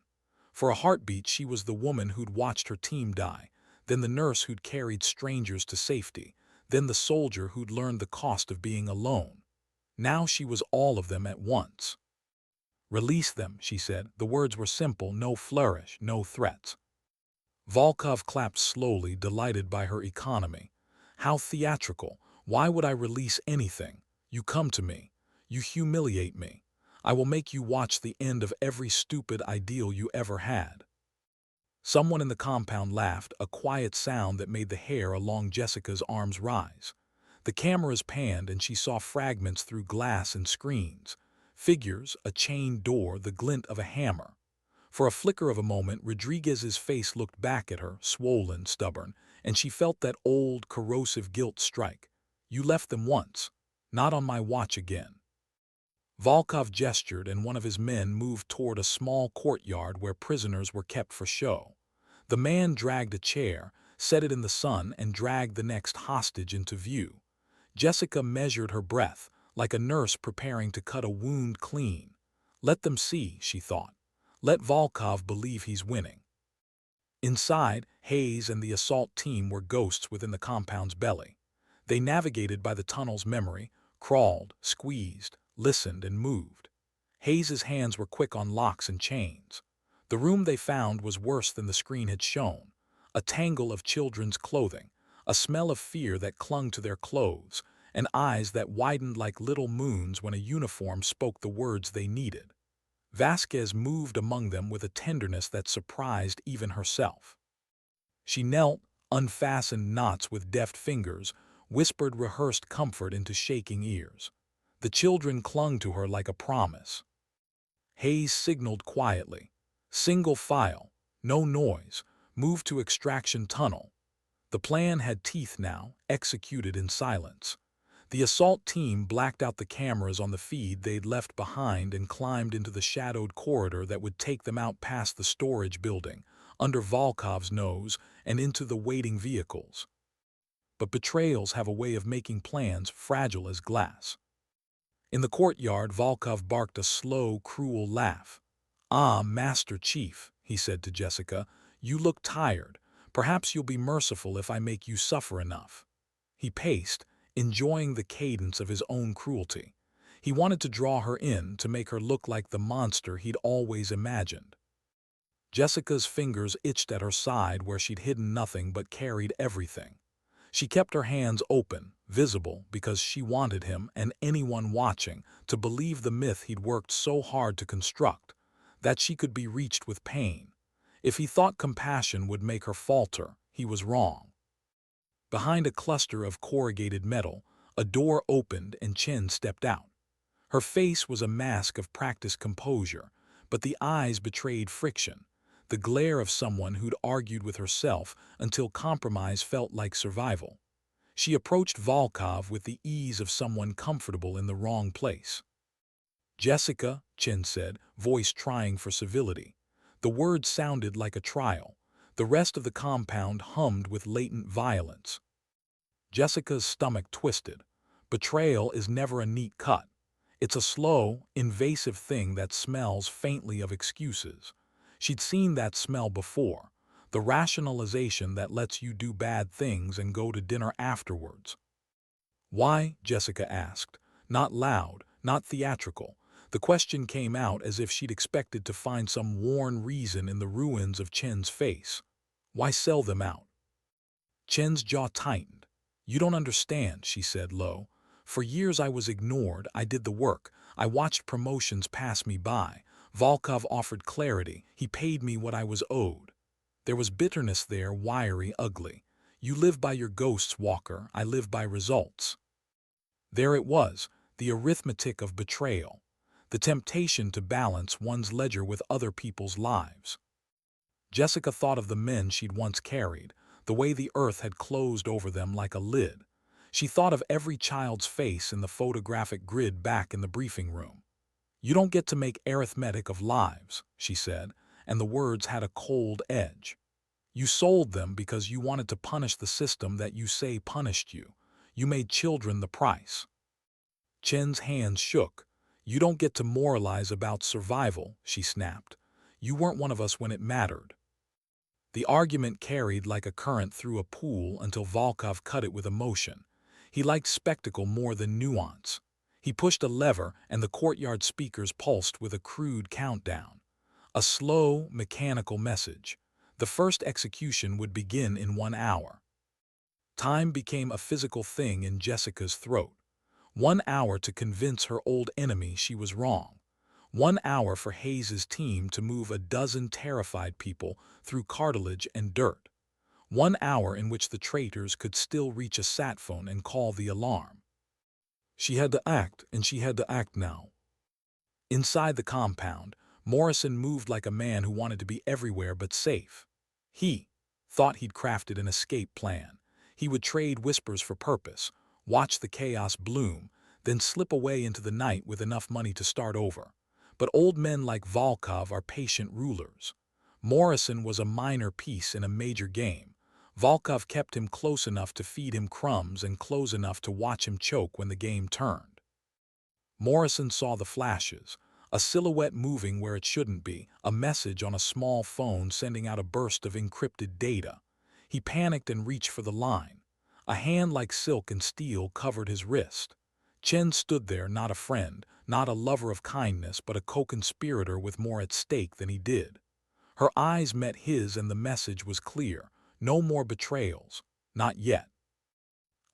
For a heartbeat she was the woman who'd watched her team die, then the nurse who'd carried strangers to safety, then the soldier who'd learned the cost of being alone. Now she was all of them at once. Release them, she said. The words were simple, no flourish, no threats. Volkov clapped slowly, delighted by her economy. How theatrical! Why would I release anything? You come to me. You humiliate me. I will make you watch the end of every stupid ideal you ever had. Someone in the compound laughed, a quiet sound that made the hair along Jessica's arms rise. The cameras panned and she saw fragments through glass and screens. Figures, a chained door, the glint of a hammer. For a flicker of a moment, Rodriguez's face looked back at her, swollen, stubborn, and she felt that old, corrosive guilt strike. You left them once. Not on my watch again. Volkov gestured and one of his men moved toward a small courtyard where prisoners were kept for show. The man dragged a chair, set it in the sun, and dragged the next hostage into view. Jessica measured her breath, like a nurse preparing to cut a wound clean. Let them see, she thought. Let Volkov believe he's winning. Inside, Hayes and the assault team were ghosts within the compound's belly. They navigated by the tunnel's memory, crawled, squeezed, listened, and moved. Hayes's hands were quick on locks and chains. The room they found was worse than the screen had shown. A tangle of children's clothing, a smell of fear that clung to their clothes, and eyes that widened like little moons when a uniform spoke the words they needed. Vasquez moved among them with a tenderness that surprised even herself. She knelt, unfastened knots with deft fingers, whispered rehearsed comfort into shaking ears. The children clung to her like a promise. Hayes signaled quietly. Single file, no noise, move to extraction tunnel. The plan had teeth now, executed in silence. The assault team blacked out the cameras on the feed they'd left behind and climbed into the shadowed corridor that would take them out past the storage building, under Volkov's nose, and into the waiting vehicles. But betrayals have a way of making plans fragile as glass. In the courtyard, Volkov barked a slow, cruel laugh. "Ah, Master Chief," he said to Jessica, "you look tired. Perhaps you'll be merciful if I make you suffer enough." He paced, enjoying the cadence of his own cruelty. He wanted to draw her in, to make her look like the monster he'd always imagined. Jessica's fingers itched at her side where she'd hidden nothing but carried everything. She kept her hands open, visible, because she wanted him and anyone watching to believe the myth he'd worked so hard to construct, that she could be reached with pain. If he thought compassion would make her falter, he was wrong. Behind a cluster of corrugated metal, a door opened and Chen stepped out. Her face was a mask of practiced composure, but the eyes betrayed friction, the glare of someone who'd argued with herself until compromise felt like survival. She approached Volkov with the ease of someone comfortable in the wrong place. "Jessica," Chen said, voice trying for civility. The words sounded like a trial. The rest of the compound hummed with latent violence. Jessica's stomach twisted. Betrayal is never a neat cut. It's a slow, invasive thing that smells faintly of excuses. She'd seen that smell before, the rationalization that lets you do bad things and go to dinner afterwards. "Why?" Jessica asked. Not loud, not theatrical. The question came out as if she'd expected to find some worn reason in the ruins of Chen's face. "Why sell them out?" Chen's jaw tightened. "You don't understand," she said low. "For years I was ignored. I did the work. I watched promotions pass me by. Volkov offered clarity. He paid me what I was owed. There was bitterness there, wiry, ugly. You live by your ghosts, Walker. I live by results." There it was, the arithmetic of betrayal. The temptation to balance one's ledger with other people's lives. Jessica thought of the men she'd once carried, the way the earth had closed over them like a lid. She thought of every child's face in the photographic grid back in the briefing room. "You don't get to make arithmetic of lives," she said, and the words had a cold edge. "You sold them because you wanted to punish the system that you say punished you. You made children the price." Chen's hands shook. "You don't get to moralize about survival," she snapped. "You weren't one of us when it mattered." The argument carried like a current through a pool until Volkov cut it with emotion. He liked spectacle more than nuance. He pushed a lever, and the courtyard speakers pulsed with a crude countdown. A slow, mechanical message. The first execution would begin in 1 hour. Time became a physical thing in Jessica's throat. 1 hour to convince her old enemy she was wrong. 1 hour for Hayes's team to move a dozen terrified people through cartilage and dirt. 1 hour in which the traitors could still reach a sat phone and call the alarm. She had to act, and she had to act now. Inside the compound, Morrison moved like a man who wanted to be everywhere but safe. He thought he'd crafted an escape plan. He would trade whispers for purpose, watch the chaos bloom, then slip away into the night with enough money to start over. But old men like Volkov are patient rulers. Morrison was a minor piece in a major game. Volkov kept him close enough to feed him crumbs and close enough to watch him choke when the game turned. Morrison saw the flashes, a silhouette moving where it shouldn't be, a message on a small phone sending out a burst of encrypted data. He panicked and reached for the line. A hand like silk and steel covered his wrist. Chen stood there, not a friend, not a lover of kindness, but a co-conspirator with more at stake than he did. Her eyes met his, and the message was clear. No more betrayals. Not yet.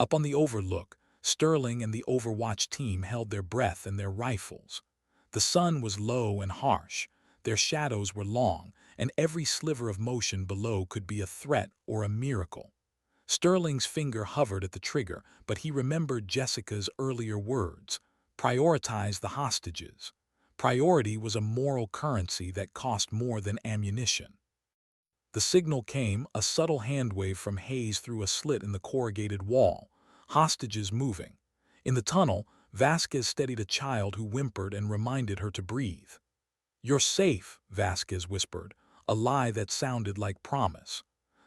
Up on the overlook, Sterling and the Overwatch team held their breath and their rifles. The sun was low and harsh. Their shadows were long, and every sliver of motion below could be a threat or a miracle. Sterling's finger hovered at the trigger, but he remembered Jessica's earlier words. Prioritize the hostages. Priority was a moral currency that cost more than ammunition. The signal came, a subtle handwave from Hayes through a slit in the corrugated wall. Hostages moving. In the tunnel, Vasquez steadied a child who whimpered and reminded her to breathe. "You're safe," Vasquez whispered, a lie that sounded like promise.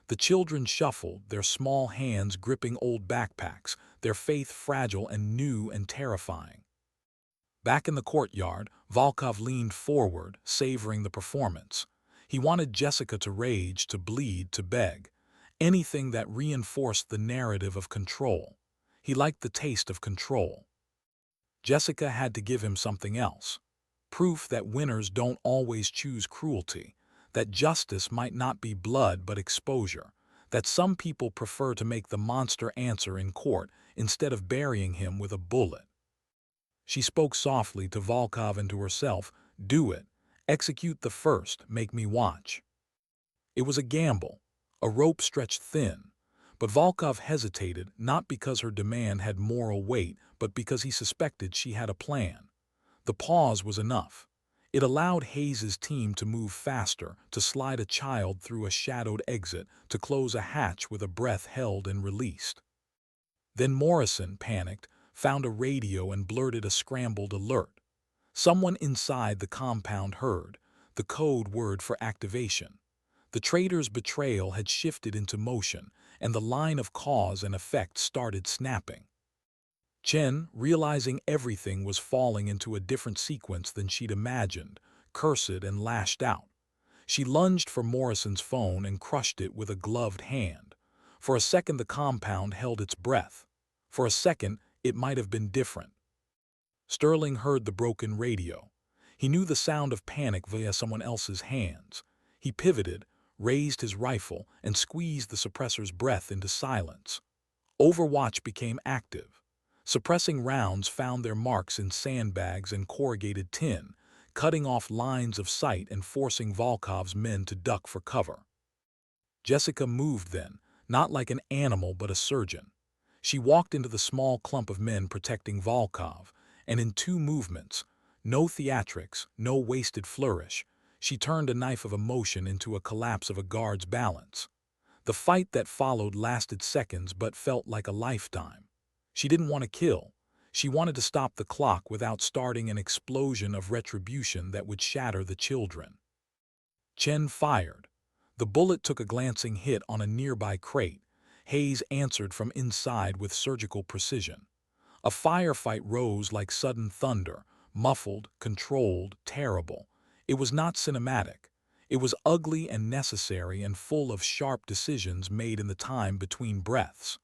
The children shuffled, their small hands gripping old backpacks, their faith fragile and new and terrifying. Back in the courtyard, Volkov leaned forward, savoring the performance. He wanted Jessica to rage, to bleed, to beg. Anything that reinforced the narrative of control. He liked the taste of control. Jessica had to give him something else. Proof that winners don't always choose cruelty, that justice might not be blood but exposure, that some people prefer to make the monster answer in court instead of burying him with a bullet. She spoke softly to Volkov and to herself. "Do it. Execute the first, make me watch." It was a gamble, a rope stretched thin, but Volkov hesitated, not because her demand had moral weight, but because he suspected she had a plan. The pause was enough. It allowed Hayes's team to move faster, to slide a child through a shadowed exit, to close a hatch with a breath held and released. Then Morrison, panicked, found a radio and blurted a scrambled alert. Someone inside the compound heard, the code word for activation. The traitors' betrayal had shifted into motion, and the line of cause and effect started snapping. Chen, realizing everything was falling into a different sequence than she'd imagined, cursed and lashed out. She lunged for Morrison's phone and crushed it with a gloved hand. For a second the compound held its breath. For a second it might have been different. Sterling heard the broken radio. He knew the sound of panic via someone else's hands. He pivoted, raised his rifle, and squeezed the suppressor's breath into silence. Overwatch became active. Suppressing rounds found their marks in sandbags and corrugated tin, cutting off lines of sight and forcing Volkov's men to duck for cover. Jessica moved then, not like an animal but a surgeon. She walked into the small clump of men protecting Volkov, and in 2 movements, no theatrics, no wasted flourish, she turned a knife of emotion into a collapse of a guard's balance. The fight that followed lasted seconds but felt like a lifetime. She didn't want to kill. She wanted to stop the clock without starting an explosion of retribution that would shatter the children. Chen fired. The bullet took a glancing hit on a nearby crate. Hayes answered from inside with surgical precision. A firefight rose like sudden thunder, muffled, controlled, terrible. It was not cinematic. It was ugly and necessary and full of sharp decisions made in the time between breaths.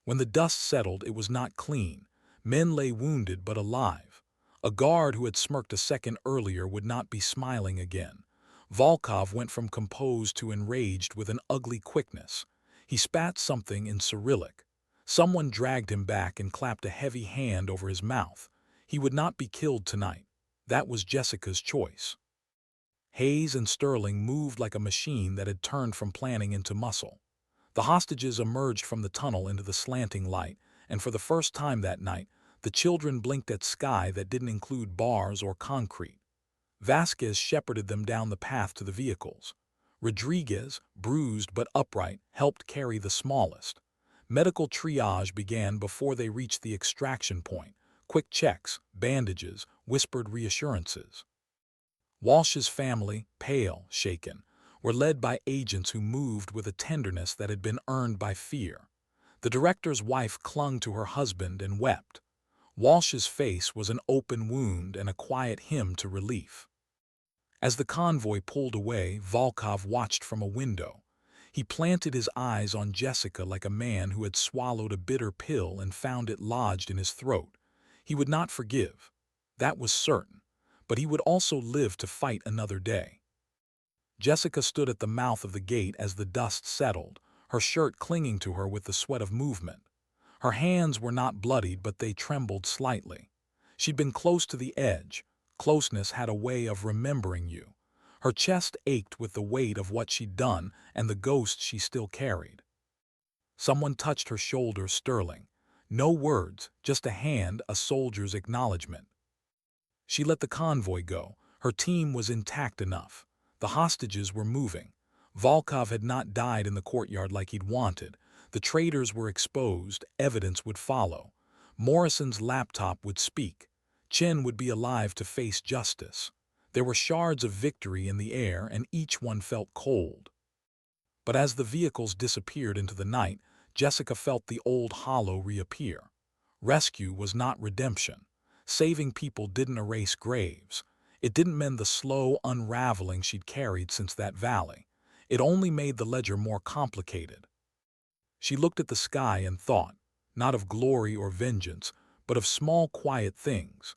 When the dust settled, it was not clean. Men lay wounded but alive. A guard who had smirked a second earlier would not be smiling again. Volkov went from composed to enraged with an ugly quickness. He spat something in Cyrillic. Someone dragged him back and clapped a heavy hand over his mouth. He would not be killed tonight. That was Jessica's choice. Hayes and Sterling moved like a machine that had turned from planning into muscle. The hostages emerged from the tunnel into the slanting light, and for the first time that night, the children blinked at sky that didn't include bars or concrete. Vasquez shepherded them down the path to the vehicles. Rodriguez, bruised but upright, helped carry the smallest. Medical triage began before they reached the extraction point. Quick checks, bandages, whispered reassurances. Walsh's family, pale, shaken, were led by agents who moved with a tenderness that had been earned by fear. The director's wife clung to her husband and wept. Walsh's face was an open wound and a quiet hymn to relief. As the convoy pulled away, Volkov watched from a window. He planted his eyes on Jessica like a man who had swallowed a bitter pill and found it lodged in his throat. He would not forgive. That was certain. But he would also live to fight another day. Jessica stood at the mouth of the gate as the dust settled, her shirt clinging to her with the sweat of movement. Her hands were not bloodied, but they trembled slightly. She'd been close to the edge. Closeness had a way of remembering you. Her chest ached with the weight of what she'd done and the ghost she still carried. Someone touched her shoulder, Sterling. No words, just a hand, a soldier's acknowledgement. She let the convoy go. Her team was intact enough. The hostages were moving. Volkov had not died in the courtyard like he'd wanted. The traitors were exposed. Evidence would follow. Morrison's laptop would speak. Chen would be alive to face justice. There were shards of victory in the air, and each one felt cold. But as the vehicles disappeared into the night, Jessica felt the old hollow reappear. Rescue was not redemption. Saving people didn't erase graves. It didn't mend the slow unraveling she'd carried since that valley. It only made the ledger more complicated. She looked at the sky and thought, not of glory or vengeance, but of small quiet things.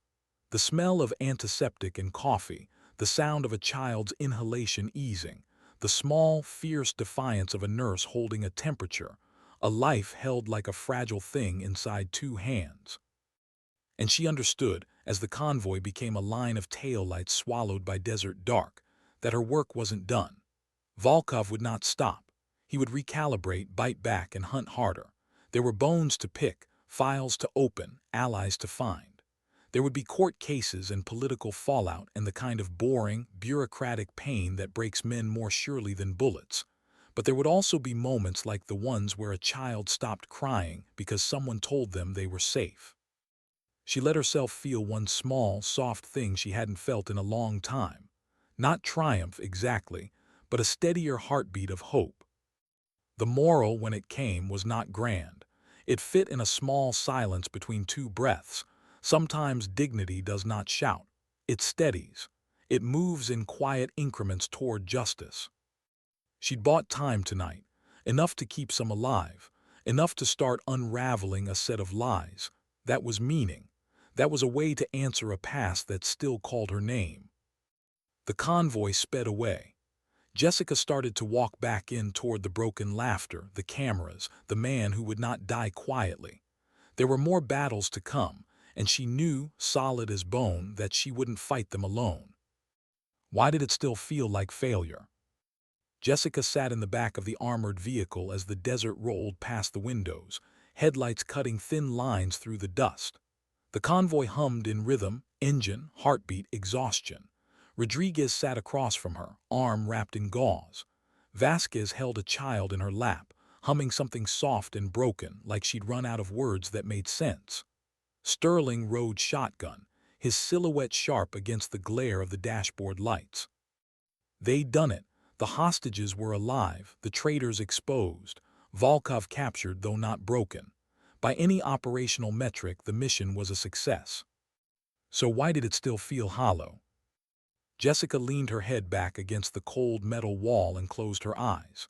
The smell of antiseptic and coffee, the sound of a child's inhalation easing, the small, fierce defiance of a nurse holding a temperature, a life held like a fragile thing inside two hands. And she understood, as the convoy became a line of taillights swallowed by desert dark, that her work wasn't done. Volkov would not stop. He would recalibrate, bite back, and hunt harder. There were bones to pick, files to open, allies to find. There would be court cases and political fallout and the kind of boring, bureaucratic pain that breaks men more surely than bullets. But there would also be moments like the ones where a child stopped crying because someone told them they were safe. She let herself feel one small, soft thing she hadn't felt in a long time. Not triumph exactly, but a steadier heartbeat of hope. The moral, when it came, was not grand. It fit in a small silence between two breaths. Sometimes dignity does not shout. It steadies. It moves in quiet increments toward justice. She'd bought time tonight, enough to keep some alive, enough to start unraveling a set of lies. That was meaning. That was a way to answer a past that still called her name. The convoy sped away. Jessica started to walk back in toward the broken laughter, the cameras, the man who would not die quietly. There were more battles to come, and she knew, solid as bone, that she wouldn't fight them alone. Why did it still feel like failure? Jessica sat in the back of the armored vehicle as the desert rolled past the windows, headlights cutting thin lines through the dust. The convoy hummed in rhythm, engine, heartbeat, exhaustion. Rodriguez sat across from her, arm wrapped in gauze. Vasquez held a child in her lap, humming something soft and broken, like she'd run out of words that made sense. Sterling rode shotgun, his silhouette sharp against the glare of the dashboard lights. They'd done it. The hostages were alive, the traitors exposed, Volkov captured though not broken. By any operational metric, the mission was a success. So why did it still feel hollow? Jessica leaned her head back against the cold metal wall and closed her eyes.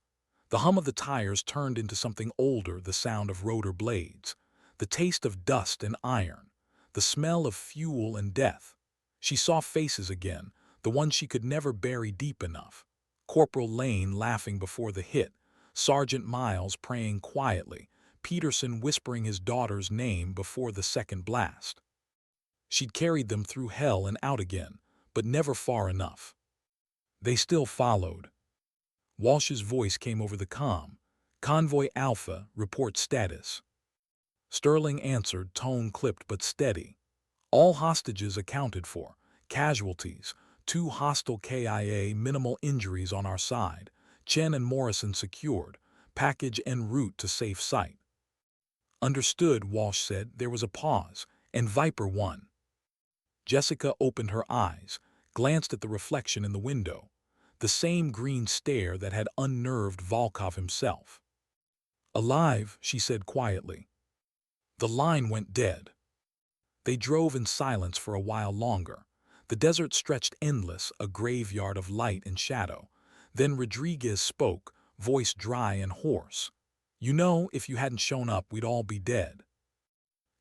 The hum of the tires turned into something older, the sound of rotor blades, the taste of dust and iron, the smell of fuel and death. She saw faces again, the ones she could never bury deep enough. Corporal Lane laughing before the hit, Sergeant Miles praying quietly, Peterson whispering his daughter's name before the second blast. She'd carried them through hell and out again, but never far enough. They still followed. Walsh's voice came over the comm. Convoy Alpha, report status. Sterling answered, tone clipped but steady. All hostages accounted for. Casualties, 2 hostile KIA, minimal injuries on our side. Chen and Morrison secured. Package en route to safe site. Understood, Walsh said. There was a pause, and Viper won. Jessica opened her eyes, glanced at the reflection in the window, the same green stare that had unnerved Volkov himself. Alive, she said quietly. The line went dead. They drove in silence for a while longer. The desert stretched endless, a graveyard of light and shadow. Then Rodriguez spoke, voice dry and hoarse. You know, if you hadn't shown up, we'd all be dead.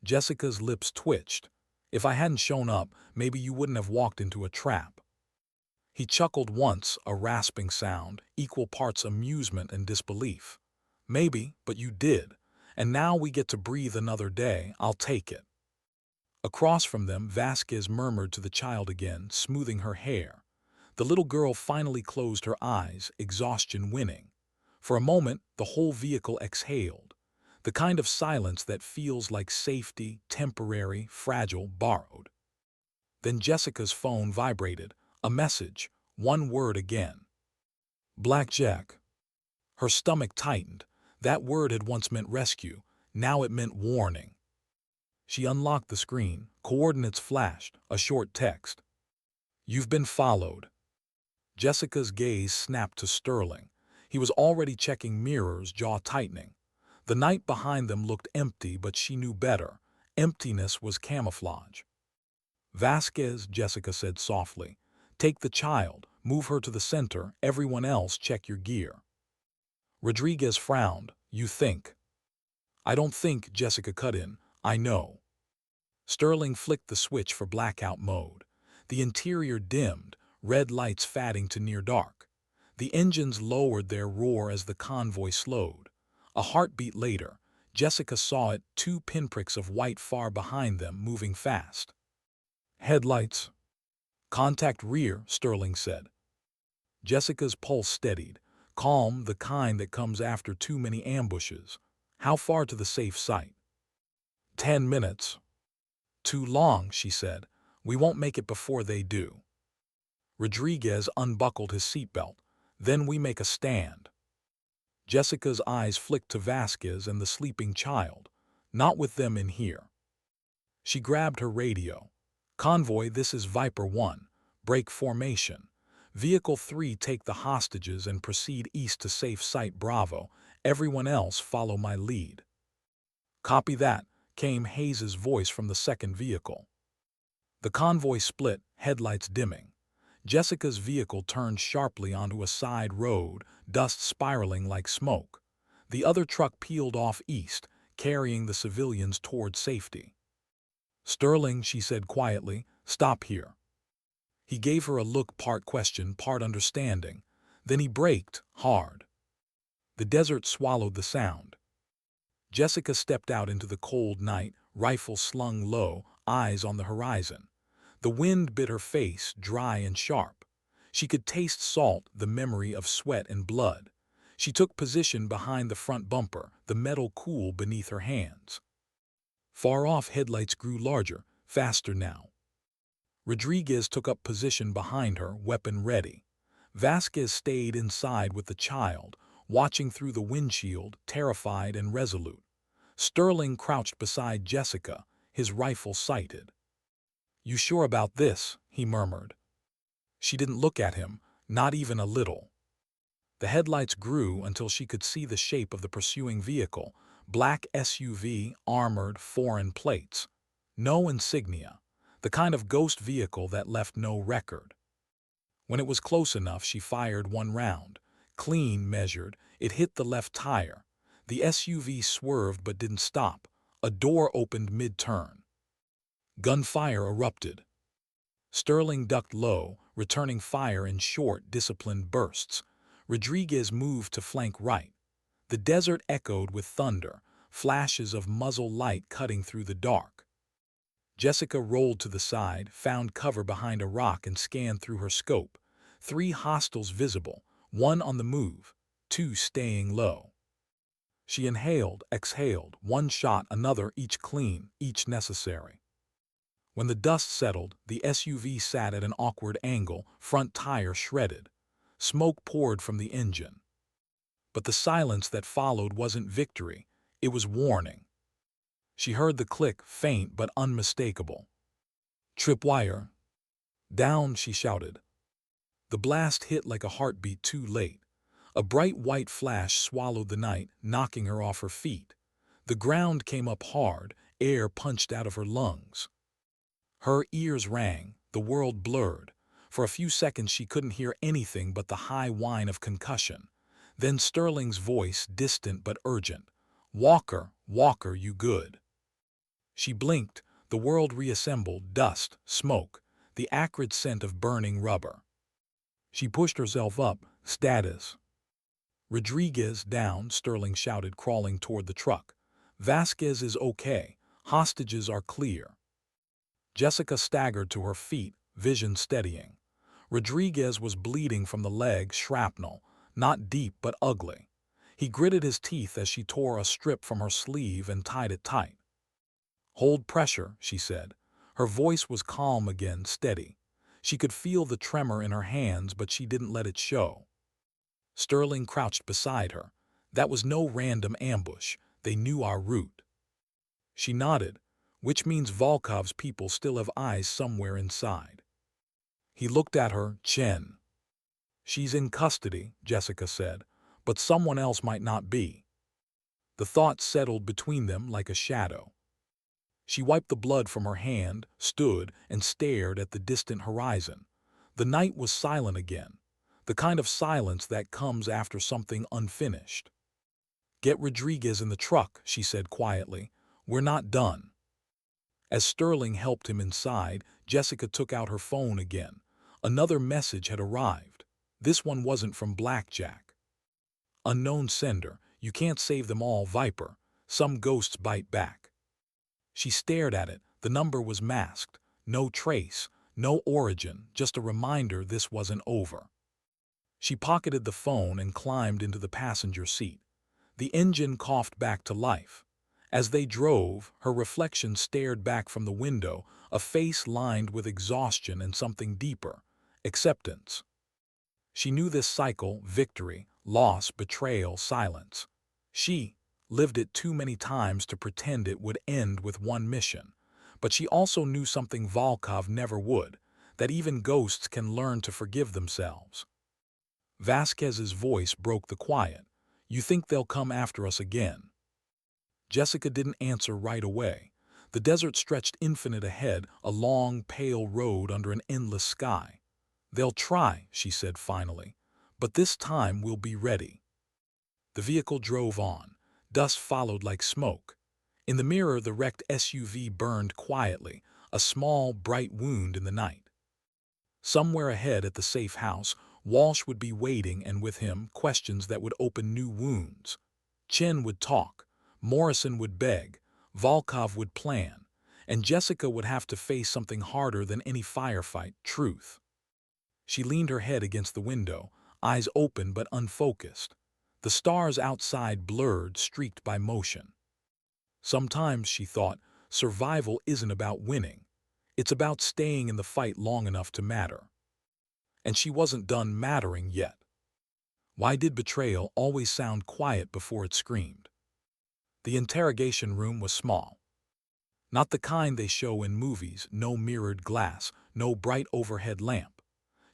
Jessica's lips twitched. If I hadn't shown up, maybe you wouldn't have walked into a trap. He chuckled once, a rasping sound, equal parts amusement and disbelief. Maybe, but you did. And now we get to breathe another day. I'll take it. Across from them, Vasquez murmured to the child again, smoothing her hair. The little girl finally closed her eyes, exhaustion winning. For a moment, the whole vehicle exhaled. The kind of silence that feels like safety, temporary, fragile, borrowed. Then Jessica's phone vibrated. A message, one word again. Blackjack. Her stomach tightened. That word had once meant rescue. Now it meant warning. She unlocked the screen. Coordinates flashed. A short text. You've been followed. Jessica's gaze snapped to Sterling. He was already checking mirrors, jaw tightening. The night behind them looked empty, but she knew better. Emptiness was camouflage. Vasquez, Jessica said softly. Take the child, move her to the center, everyone else check your gear. Rodriguez frowned. You think? I don't think, Jessica cut in. I know. Sterling flicked the switch for blackout mode. The interior dimmed, red lights fading to near dark. The engines lowered their roar as the convoy slowed. A heartbeat later, Jessica saw it, 2 pinpricks of white far behind them, moving fast. Headlights. Contact rear, Sterling said. Jessica's pulse steadied. Calm, the kind that comes after too many ambushes. How far to the safe site? 10 minutes. Too long, she said. We won't make it before they do. Rodriguez unbuckled his seatbelt. Then we make a stand. Jessica's eyes flicked to Vasquez and the sleeping child. Not with them in here. She grabbed her radio. Convoy, this is Viper 1. Break formation. Vehicle 3, take the hostages and proceed east to safe site Bravo. Everyone else follow my lead. Copy that, came Hayes's voice from the second vehicle. The convoy split, headlights dimming. Jessica's vehicle turned sharply onto a side road, dust spiraling like smoke. The other truck peeled off east, carrying the civilians toward safety. Sterling, she said quietly, stop here. He gave her a look, part question, part understanding. Then he braked, hard. The desert swallowed the sound. Jessica stepped out into the cold night, rifle slung low, eyes on the horizon. The wind bit her face, dry and sharp. She could taste salt, the memory of sweat and blood. She took position behind the front bumper, the metal cool beneath her hands. Far off, headlights grew larger, faster now. Rodriguez took up position behind her, weapon ready. Vasquez stayed inside with the child, watching through the windshield, terrified and resolute. Sterling crouched beside Jessica, his rifle sighted. "You sure about this?" he murmured. She didn't look at him, not even a little. The headlights grew until she could see the shape of the pursuing vehicle, black SUV, armored, foreign plates. No insignia, the kind of ghost vehicle that left no record. When it was close enough, she fired one round. Clean, measured, it hit the left tire. The SUV swerved but didn't stop. A door opened mid-turn. Gunfire erupted. Sterling ducked low, returning fire in short, disciplined bursts. Rodriguez moved to flank right. The desert echoed with thunder, flashes of muzzle light cutting through the dark. Jessica rolled to the side, found cover behind a rock and scanned through her scope. 3 hostiles visible, 1 on the move, 2 staying low. She inhaled, exhaled, 1 shot, another, each clean, each necessary. When the dust settled, the SUV sat at an awkward angle, front tire shredded. Smoke poured from the engine. But the silence that followed wasn't victory, it was warning. She heard the click, faint but unmistakable. "Tripwire." "Down," she shouted. The blast hit like a heartbeat too late. A bright white flash swallowed the night, knocking her off her feet. The ground came up hard, air punched out of her lungs. Her ears rang, the world blurred. For a few seconds she couldn't hear anything but the high whine of concussion. Then Sterling's voice, distant but urgent. "Walker, Walker, you good?" She blinked, the world reassembled, dust, smoke, the acrid scent of burning rubber. She pushed herself up, status. "Rodriguez down," Sterling shouted, crawling toward the truck. "Vasquez is okay, hostages are clear." Jessica staggered to her feet, vision steadying. Rodriguez was bleeding from the leg, shrapnel, not deep but ugly. He gritted his teeth as she tore a strip from her sleeve and tied it tight. "Hold pressure," she said. Her voice was calm again, steady. She could feel the tremor in her hands, but she didn't let it show. Sterling crouched beside her. "That was no random ambush. They knew our route." She nodded, which means Volkov's people still have eyes somewhere inside. He looked at her, chin. "She's in custody," Jessica said, "but someone else might not be." The thought settled between them like a shadow. She wiped the blood from her hand, stood, and stared at the distant horizon. The night was silent again, the kind of silence that comes after something unfinished. "Get Rodriguez in the truck," she said quietly. "We're not done." As Sterling helped him inside, Jessica took out her phone again. Another message had arrived. This one wasn't from Blackjack. "Unknown sender. You can't save them all, Viper. Some ghosts bite back." She stared at it. The number was masked. No trace, no origin, just a reminder this wasn't over. She pocketed the phone and climbed into the passenger seat. The engine coughed back to life. As they drove, her reflection stared back from the window, a face lined with exhaustion and something deeper, acceptance. She knew this cycle: victory, loss, betrayal, silence. She lived it too many times to pretend it would end with one mission. But she also knew something Volkov never would, that even ghosts can learn to forgive themselves. Vasquez's voice broke the quiet. "You think they'll come after us again?" Jessica didn't answer right away. The desert stretched infinite ahead, a long, pale road under an endless sky. "They'll try," she said finally, "but this time we'll be ready." The vehicle drove on. Dust followed like smoke. In the mirror, the wrecked SUV burned quietly, a small, bright wound in the night. Somewhere ahead at the safe house, Walsh would be waiting, and with him, questions that would open new wounds. Chen would talk. Morrison would beg, Volkov would plan, and Jessica would have to face something harder than any firefight: truth. She leaned her head against the window, eyes open but unfocused. The stars outside blurred, streaked by motion. Sometimes, she thought, survival isn't about winning. It's about staying in the fight long enough to matter. And she wasn't done mattering yet. Why did betrayal always sound quiet before it screamed? The interrogation room was small. Not the kind they show in movies, no mirrored glass, no bright overhead lamp.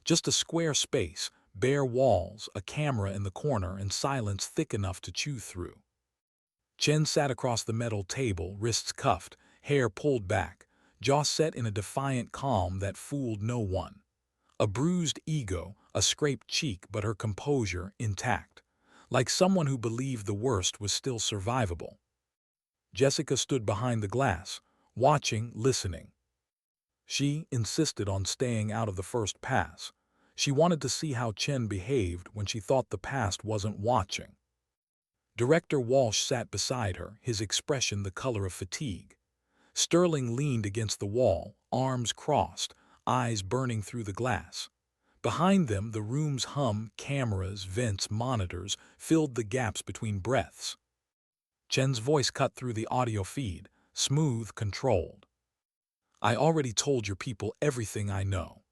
Just a square space, bare walls, a camera in the corner, and silence thick enough to chew through. Chen sat across the metal table, wrists cuffed, hair pulled back, jaw set in a defiant calm that fooled no one. A bruised ego, a scraped cheek, but her composure intact, like someone who believed the worst was still survivable. Jessica stood behind the glass, watching, listening. She insisted on staying out of the first pass. She wanted to see how Chen behaved when she thought the past wasn't watching. Director Walsh sat beside her, his expression the color of fatigue. Sterling leaned against the wall, arms crossed, eyes burning through the glass. Behind them, the room's hum, cameras, vents, monitors, filled the gaps between breaths. Chen's voice cut through the audio feed, smooth, controlled. "I already told your people everything I know."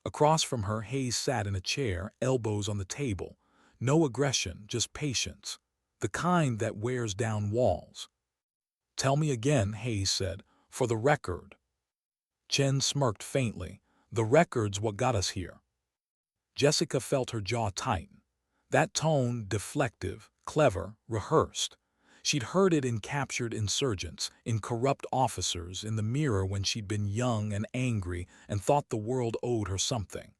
Across from her, Hayes sat in a chair, elbows on the table. No aggression, just patience. The kind that wears down walls. "Tell me again," Hayes said, "for the record." Chen smirked faintly. "The record's what got us here." Jessica felt her jaw tighten. That tone, deflective, clever, rehearsed. She'd heard it in captured insurgents, in corrupt officers, in the mirror when she'd been young and angry and thought the world owed her something.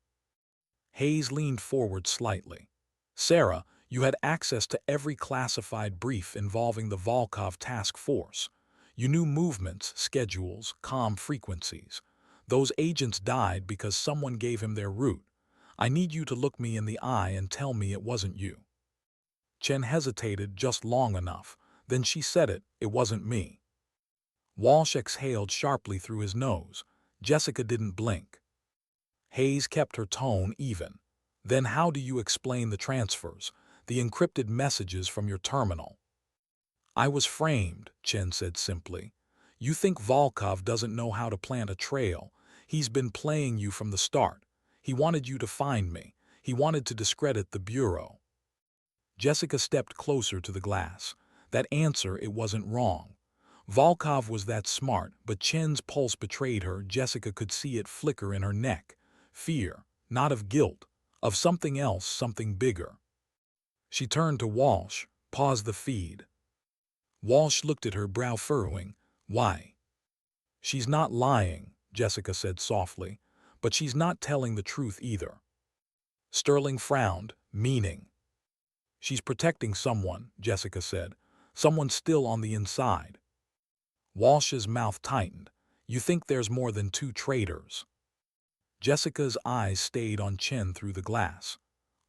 Hayes leaned forward slightly. "Sarah, you had access to every classified brief involving the Volkov task force. You knew movements, schedules, comm frequencies. Those agents died because someone gave him their route. I need you to look me in the eye and tell me it wasn't you." Chen hesitated just long enough. Then she said it wasn't me. Walsh exhaled sharply through his nose. Jessica didn't blink. Hayes kept her tone even. "Then how do you explain the transfers, the encrypted messages from your terminal?" "I was framed," Chen said simply. "You think Volkov doesn't know how to plant a trail. He's been playing you from the start. He wanted you to find me. He wanted to discredit the Bureau." Jessica stepped closer to the glass. That answer, it wasn't wrong. Volkov was that smart, but Chen's pulse betrayed her. Jessica could see it flicker in her neck. Fear, not of guilt, of something else, something bigger. She turned to Walsh, paused the feed. Walsh looked at her, brow furrowing. "Why?" "She's not lying," Jessica said softly, "but she's not telling the truth either." Sterling frowned, meaning. "She's protecting someone," Jessica said. "Someone still on the inside." Walsh's mouth tightened. "You think there's more than two traitors?" Jessica's eyes stayed on Chen through the glass.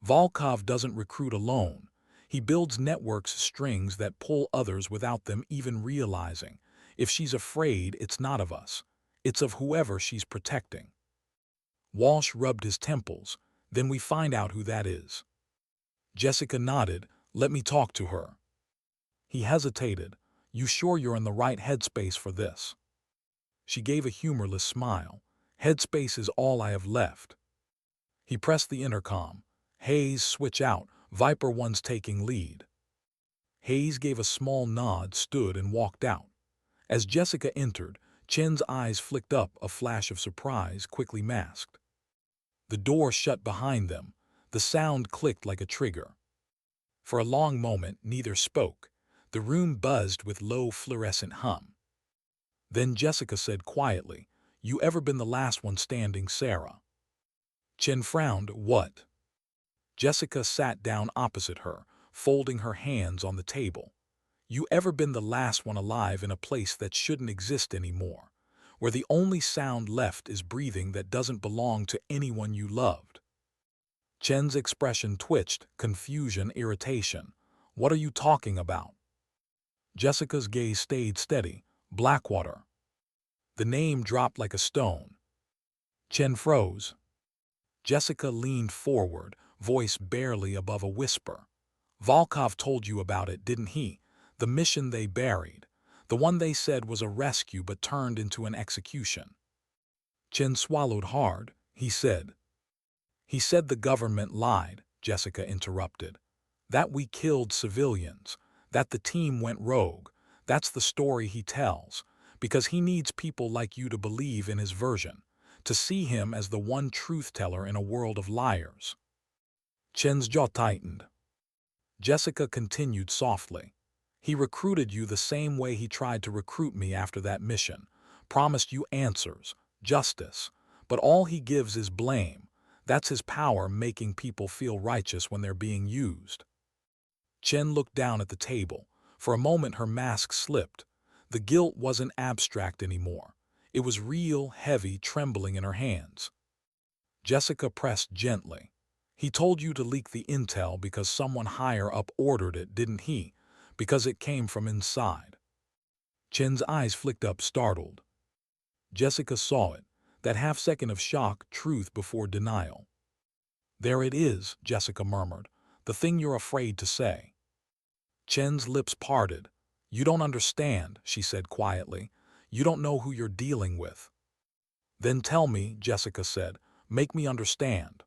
"Volkov doesn't recruit alone. He builds networks, strings that pull others without them even realizing. If she's afraid, it's not of us. It's of whoever she's protecting." Walsh rubbed his temples. "Then we find out who that is." Jessica nodded. "Let me talk to her." He hesitated. "You sure you're in the right headspace for this?" She gave a humorless smile. "Headspace is all I have left." He pressed the intercom. "Hayes, switch out. Viper 1's taking lead." Hayes gave a small nod, stood, and walked out. As Jessica entered, Chen's eyes flicked up, a flash of surprise, quickly masked. The door shut behind them. The sound clicked like a trigger. For a long moment, neither spoke. The room buzzed with low, fluorescent hum. Then Jessica said quietly, "You ever been the last one standing, Sarah?" Chen frowned. "What?" Jessica sat down opposite her, folding her hands on the table. "You ever been the last one alive in a place that shouldn't exist anymore, where the only sound left is breathing that doesn't belong to anyone you loved?" Chen's expression twitched, confusion, irritation. "What are you talking about?" Jessica's gaze stayed steady. "Blackwater." The name dropped like a stone. Chen froze. Jessica leaned forward, voice barely above a whisper. "Volkov told you about it, didn't he? The mission they buried. The one they said was a rescue but turned into an execution." Chen swallowed hard. He said the government lied," Jessica interrupted. "That we killed civilians. That the team went rogue. That's the story he tells. because he needs people like you to believe in his version, to see him as the one truth-teller in a world of liars. Chen's jaw tightened. Jessica continued softly. He recruited you the same way he tried to recruit me after that mission, promised you answers, justice, but all he gives is blame. That's his power, making people feel righteous when they're being used. Chen looked down at the table. For a moment her mask slipped. The guilt wasn't abstract anymore. It was real, heavy, trembling in her hands. Jessica pressed gently. He told you to leak the intel because someone higher up ordered it, didn't he? Because it came from inside. Chen's eyes flicked up, startled. Jessica saw it, that half-second of shock, truth before denial. There it is, Jessica murmured, the thing you're afraid to say. Chen's lips parted. You don't understand, she said quietly. You don't know who you're dealing with. Then tell me, Jessica said. Make me understand.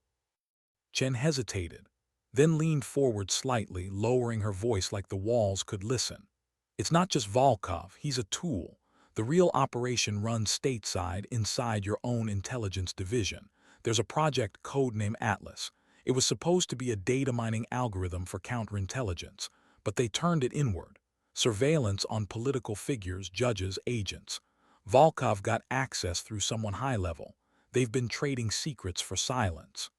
Chen hesitated, then leaned forward slightly, lowering her voice like the walls could listen. It's not just Volkov, he's a tool. The real operation runs stateside inside your own intelligence division. There's a project codenamed Atlas. It was supposed to be a data mining algorithm for counterintelligence, but they turned it inward. Surveillance on political figures, judges, agents. Volkov got access through someone high-level. They've been trading secrets for silence.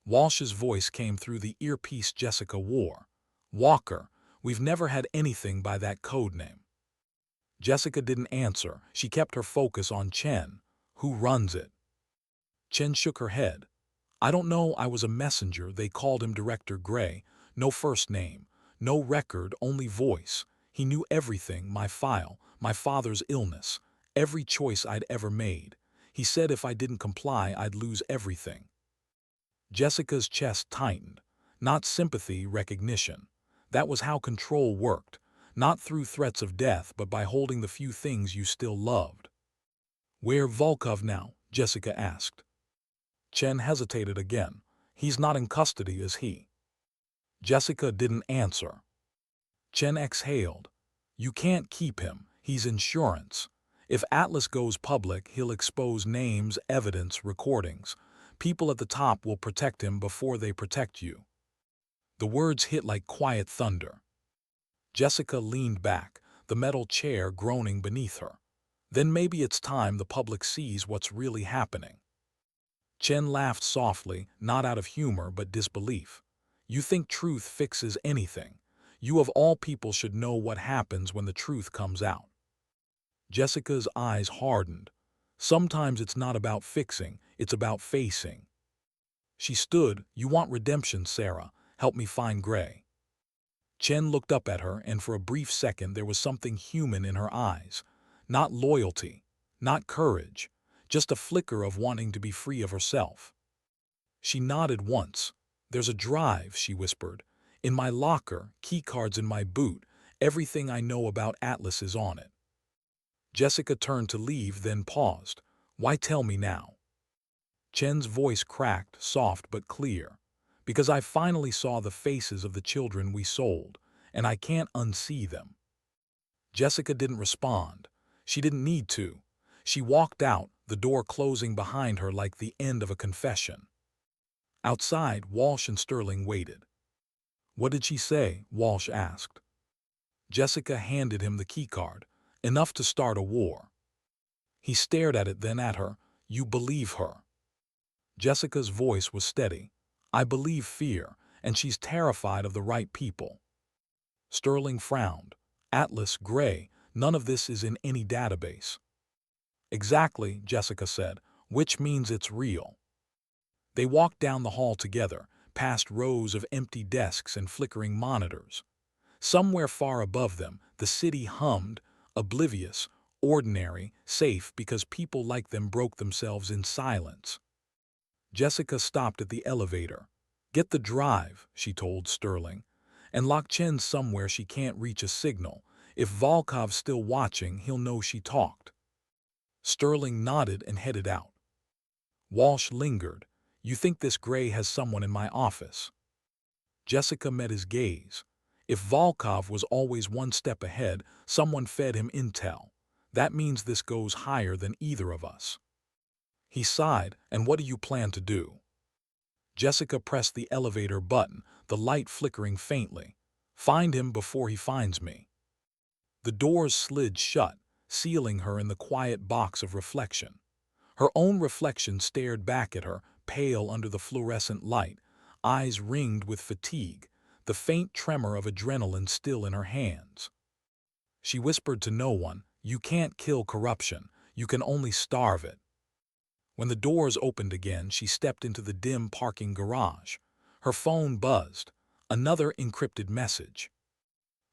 Walsh's voice came through the earpiece Jessica wore. Walker, we've never had anything by that code name. Jessica didn't answer. She kept her focus on Chen. Who runs it? Chen shook her head. I don't know, I was a messenger. They called him Director Gray. No first name, no record, only voice. He knew everything, my file, my father's illness, every choice I'd ever made. He said if I didn't comply, I'd lose everything. Jessica's chest tightened. Not sympathy, recognition. That was how control worked. Not through threats of death, but by holding the few things you still loved. Where Volkov now? Jessica asked. Chen hesitated again. He's not in custody, is he? Jessica didn't answer. Chen exhaled. You can't keep him. He's insurance. If Atlas goes public, he'll expose names, evidence, recordings. People at the top will protect him before they protect you. The words hit like quiet thunder. Jessica leaned back, the metal chair groaning beneath her. Then maybe it's time the public sees what's really happening. Chen laughed softly, not out of humor but disbelief. You think truth fixes anything. You of all people should know what happens when the truth comes out. Jessica's eyes hardened. Sometimes it's not about fixing, it's about facing. She stood. You want redemption, Sarah. Help me find Gray. Chen looked up at her, and for a brief second there was something human in her eyes. Not loyalty, not courage, just a flicker of wanting to be free of herself. She nodded once. There's a drive, she whispered. In my locker, keycards in my boot, everything I know about Atlas is on it. Jessica turned to leave, then paused. Why tell me now? Chen's voice cracked, soft but clear. Because I finally saw the faces of the children we sold, and I can't unsee them. Jessica didn't respond. She didn't need to. She walked out, the door closing behind her like the end of a confession. Outside, Walsh and Sterling waited. What did she say? Walsh asked. Jessica handed him the keycard. Enough to start a war. He stared at it, then at her. You believe her. Jessica's voice was steady. I believe fear, and she's terrified of the right people. Sterling frowned. Atlas, Gray, none of this is in any database. Exactly, Jessica said, which means it's real. They walked down the hall together, past rows of empty desks and flickering monitors. Somewhere far above them, the city hummed, oblivious, ordinary, safe because people like them broke themselves in silence. Jessica stopped at the elevator. Get the drive, she told Sterling, and lock Chen somewhere she can't reach a signal. If Volkov's still watching, he'll know she talked. Sterling nodded and headed out. Walsh lingered. You think this Gray has someone in my office? Jessica met his gaze. If Volkov was always one step ahead, someone fed him intel. That means this goes higher than either of us. He sighed. And what do you plan to do? Jessica pressed the elevator button, the light flickering faintly. Find him before he finds me. The doors slid shut, sealing her in the quiet box of reflection. Her own reflection stared back at her, pale under the fluorescent light, eyes ringed with fatigue, the faint tremor of adrenaline still in her hands. She whispered to no one, "You can't kill corruption, you can only starve it." When the doors opened again, she stepped into the dim parking garage. Her phone buzzed. Another encrypted message.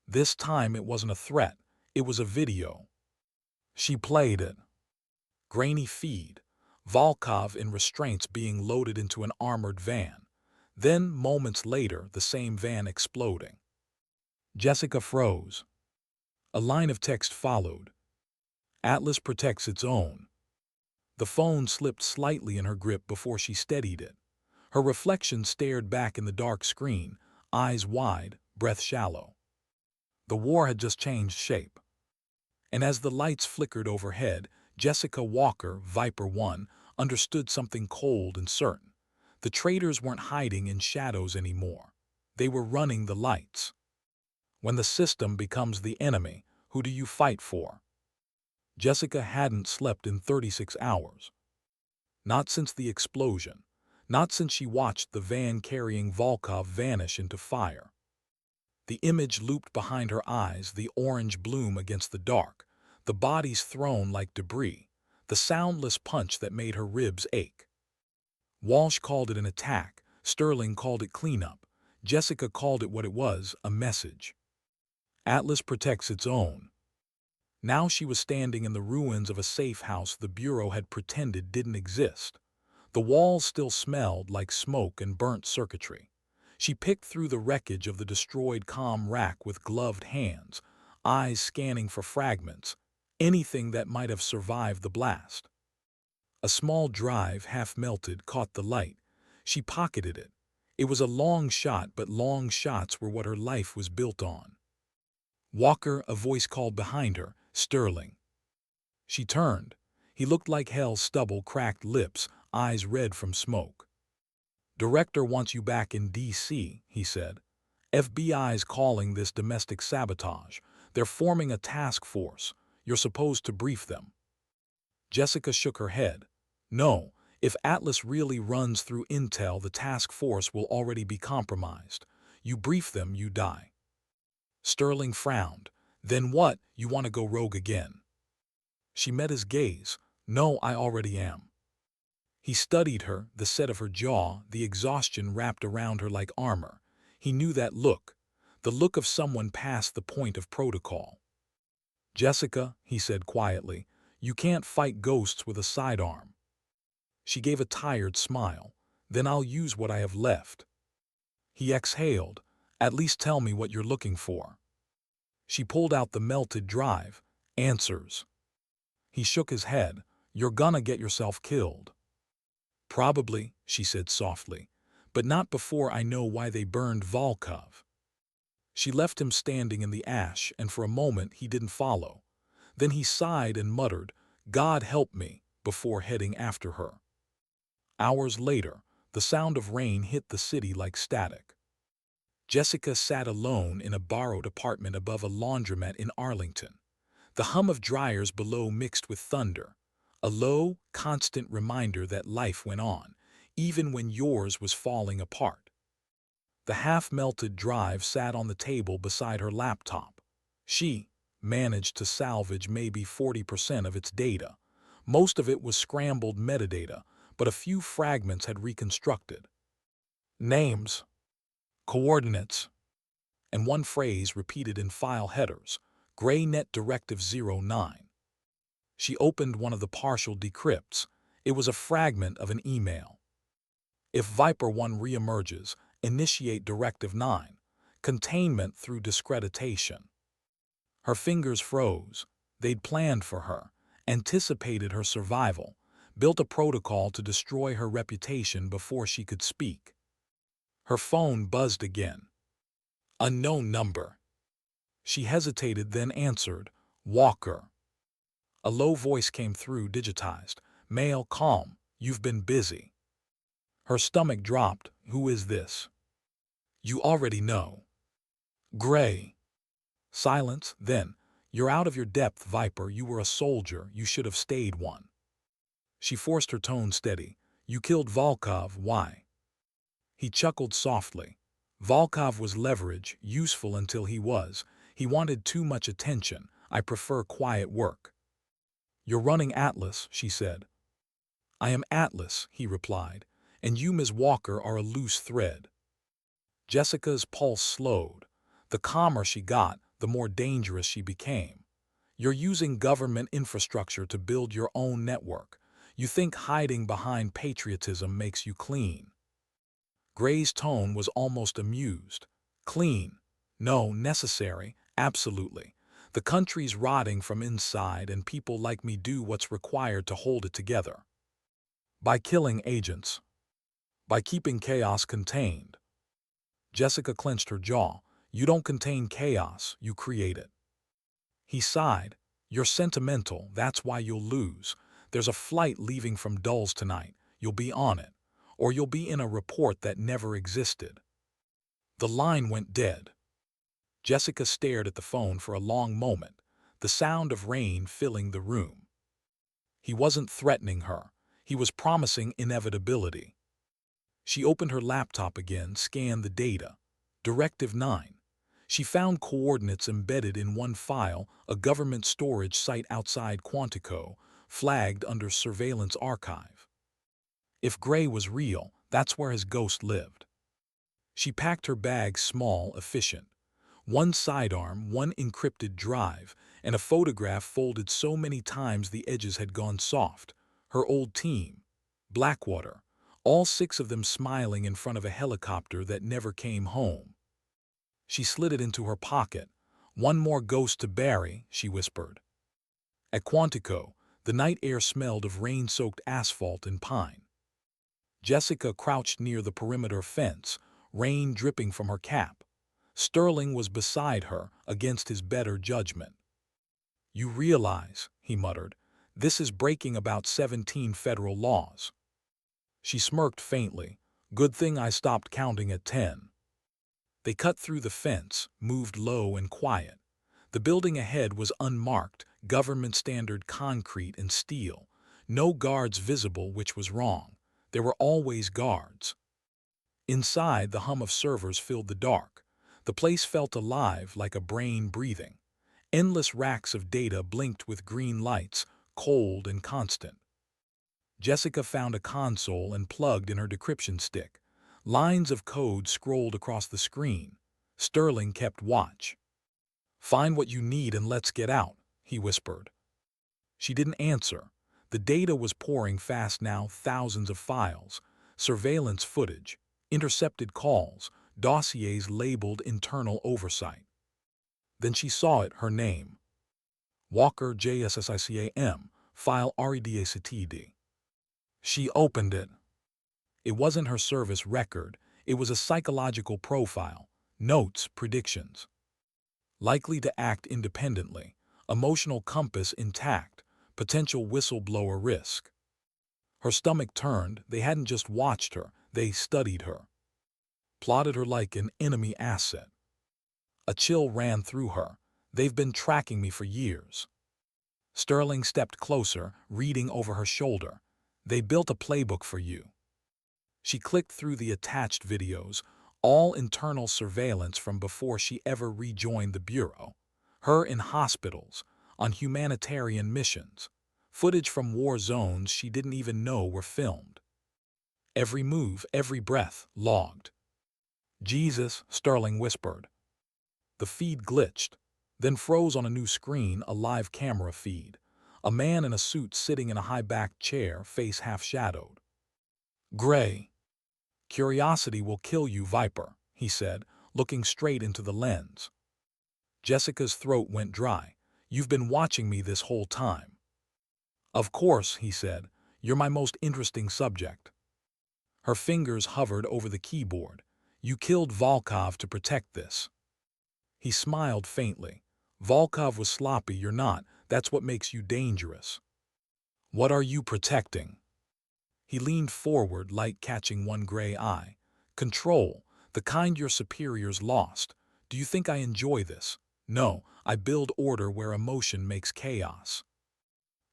This time it wasn't a threat, it was a video. She played it. Grainy feed. Volkov in restraints being loaded into an armored van. Then, moments later, the same van exploding. Jessica froze. A line of text followed. Atlas protects its own. The phone slipped slightly in her grip before she steadied it. Her reflection stared back in the dark screen, eyes wide, breath shallow. The war had just changed shape. And as the lights flickered overhead, Jessica Walker, Viper 1, understood something cold and certain. The traitors weren't hiding in shadows anymore. They were running the lights. When the system becomes the enemy, who do you fight for? Jessica hadn't slept in 36 hours. Not since the explosion. Not since she watched the van carrying Volkov vanish into fire. The image looped behind her eyes, the orange bloom against the dark, the bodies thrown like debris, the soundless punch that made her ribs ache. Walsh called it an attack, Sterling called it cleanup, Jessica called it what it was, a message. Atlas protects its own. Now she was standing in the ruins of a safe house the Bureau had pretended didn't exist. The walls still smelled like smoke and burnt circuitry. She picked through the wreckage of the destroyed comm rack with gloved hands, eyes scanning for fragments, anything that might have survived the blast. A small drive, half melted, caught the light. She pocketed it. It was a long shot, but long shots were what her life was built on. Walker, a voice called behind her, Sterling. She turned. He looked like hell, stubble, cracked lips, eyes red from smoke. Director wants you back in D.C., he said. FBI's calling this domestic sabotage. They're forming a task force. You're supposed to brief them. Jessica shook her head. No, if Atlas really runs through intel, the task force will already be compromised. You brief them, you die. Sterling frowned. Then what, you want to go rogue again? She met his gaze. No, I already am. He studied her, the set of her jaw, the exhaustion wrapped around her like armor. He knew that look, the look of someone past the point of protocol. Jessica, he said quietly, you can't fight ghosts with a sidearm. She gave a tired smile. Then I'll use what I have left. He exhaled. At least tell me what you're looking for. She pulled out the melted drive. Answers. He shook his head. You're gonna get yourself killed. Probably, she said softly, but not before I know why they burned Volkov. She left him standing in the ash, and for a moment he didn't follow. Then he sighed and muttered, God help me, before heading after her. Hours later, the sound of rain hit the city like static. Jessica sat alone in a borrowed apartment above a laundromat in Arlington. The hum of dryers below mixed with thunder. A low, constant reminder that life went on, even when yours was falling apart. The half-melted drive sat on the table beside her laptop. She managed to salvage maybe 40% of its data. Most of it was scrambled metadata, but a few fragments had reconstructed. Names, coordinates, and one phrase repeated in file headers, GrayNet Directive 09. She opened one of the partial decrypts. It was a fragment of an email. If Viper 1 reemerges, initiate Directive 9, containment through discreditation. Her fingers froze. They'd planned for her, anticipated her survival, built a protocol to destroy her reputation before she could speak. Her phone buzzed again. Unknown number. She hesitated, then answered, Walker. A low voice came through, digitized. Male, calm. You've been busy. Her stomach dropped. Who is this? You already know. Gray. Silence, then. You're out of your depth, Viper. You were a soldier. You should have stayed one. She forced her tone steady. You killed Volkov. Why? He chuckled softly. Volkov was leverage, useful until he was. He wanted too much attention. I prefer quiet work. You're running Atlas, she said. I am Atlas, he replied, and you, Ms. Walker, are a loose thread. Jessica's pulse slowed. The calmer she got, the more dangerous she became. You're using government infrastructure to build your own network. You think hiding behind patriotism makes you clean. Gray's tone was almost amused. Clean? No, necessary, absolutely. The country's rotting from inside, and people like me do what's required to hold it together. By killing agents. By keeping chaos contained. Jessica clenched her jaw. You don't contain chaos, you create it. He sighed. You're sentimental, that's why you'll lose. There's a flight leaving from Dulles tonight. You'll be on it. Or you'll be in a report that never existed. The line went dead. Jessica stared at the phone for a long moment, the sound of rain filling the room. He wasn't threatening her. He was promising inevitability. She opened her laptop again, scanned the data. Directive 9. She found coordinates embedded in one file, a government storage site outside Quantico, flagged under Surveillance Archive. If Gray was real, that's where his ghost lived. She packed her bag small, efficient. One sidearm, one encrypted drive, and a photograph folded so many times the edges had gone soft. Her old team. Blackwater. All 6 of them smiling in front of a helicopter that never came home. She slid it into her pocket. One more ghost to bury, she whispered. At Quantico, the night air smelled of rain-soaked asphalt and pine. Jessica crouched near the perimeter fence, rain dripping from her cap. Sterling was beside her, against his better judgment. You realize, he muttered, this is breaking about 17 federal laws. She smirked faintly. Good thing I stopped counting at 10. They cut through the fence, moved low and quiet. The building ahead was unmarked, government-standard concrete and steel. No guards visible, which was wrong. There were always guards. Inside, the hum of servers filled the dark. The place felt alive, like a brain breathing. Endless racks of data blinked with green lights, cold and constant. Jessica found a console and plugged in her decryption stick. Lines of code scrolled across the screen. Sterling kept watch. Find what you need and let's get out, he whispered. She didn't answer. The data was pouring fast now, thousands of files, surveillance footage, intercepted calls, dossiers labeled internal oversight. Then she saw it, her name. Walker JSSICAM, file REDACTD. She opened it. It wasn't her service record, it was a psychological profile, notes, predictions. Likely to act independently, emotional compass intact, potential whistleblower risk. Her stomach turned. They hadn't just watched her, they studied her. Plotted her like an enemy asset. A chill ran through her. They've been tracking me for years. Sterling stepped closer, reading over her shoulder. They built a playbook for you. She clicked through the attached videos, all internal surveillance from before she ever rejoined the Bureau. Her in hospitals, on humanitarian missions, footage from war zones she didn't even know were filmed. Every move, every breath, logged. Jesus, Sterling whispered. The feed glitched, then froze on a new screen, a live camera feed. A man in a suit sitting in a high-backed chair, face half-shadowed. Gray. Curiosity will kill you, Viper, he said, looking straight into the lens. Jessica's throat went dry. You've been watching me this whole time. Of course, he said. You're my most interesting subject. Her fingers hovered over the keyboard. You killed Volkov to protect this. He smiled faintly. Volkov was sloppy, you're not. That's what makes you dangerous. What are you protecting? He leaned forward, light catching one gray eye. Control, the kind your superiors lost. Do you think I enjoy this? No, I build order where emotion makes chaos.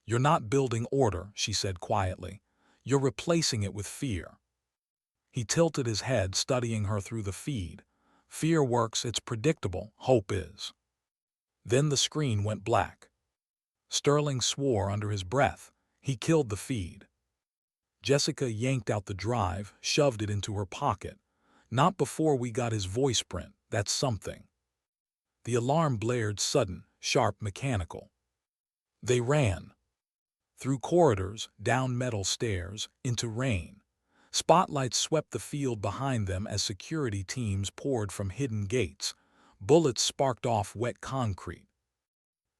You're not building order, she said quietly. You're replacing it with fear. He tilted his head, studying her through the feed. Fear works, it's predictable, hope is. Then the screen went black. Sterling swore under his breath. He killed the feed. Jessica yanked out the drive, shoved it into her pocket. Not before we got his voice print, that's something. The alarm blared, sudden, sharp, mechanical. They ran. Through corridors, down metal stairs, into rain. Spotlights swept the field behind them as security teams poured from hidden gates. Bullets sparked off wet concrete.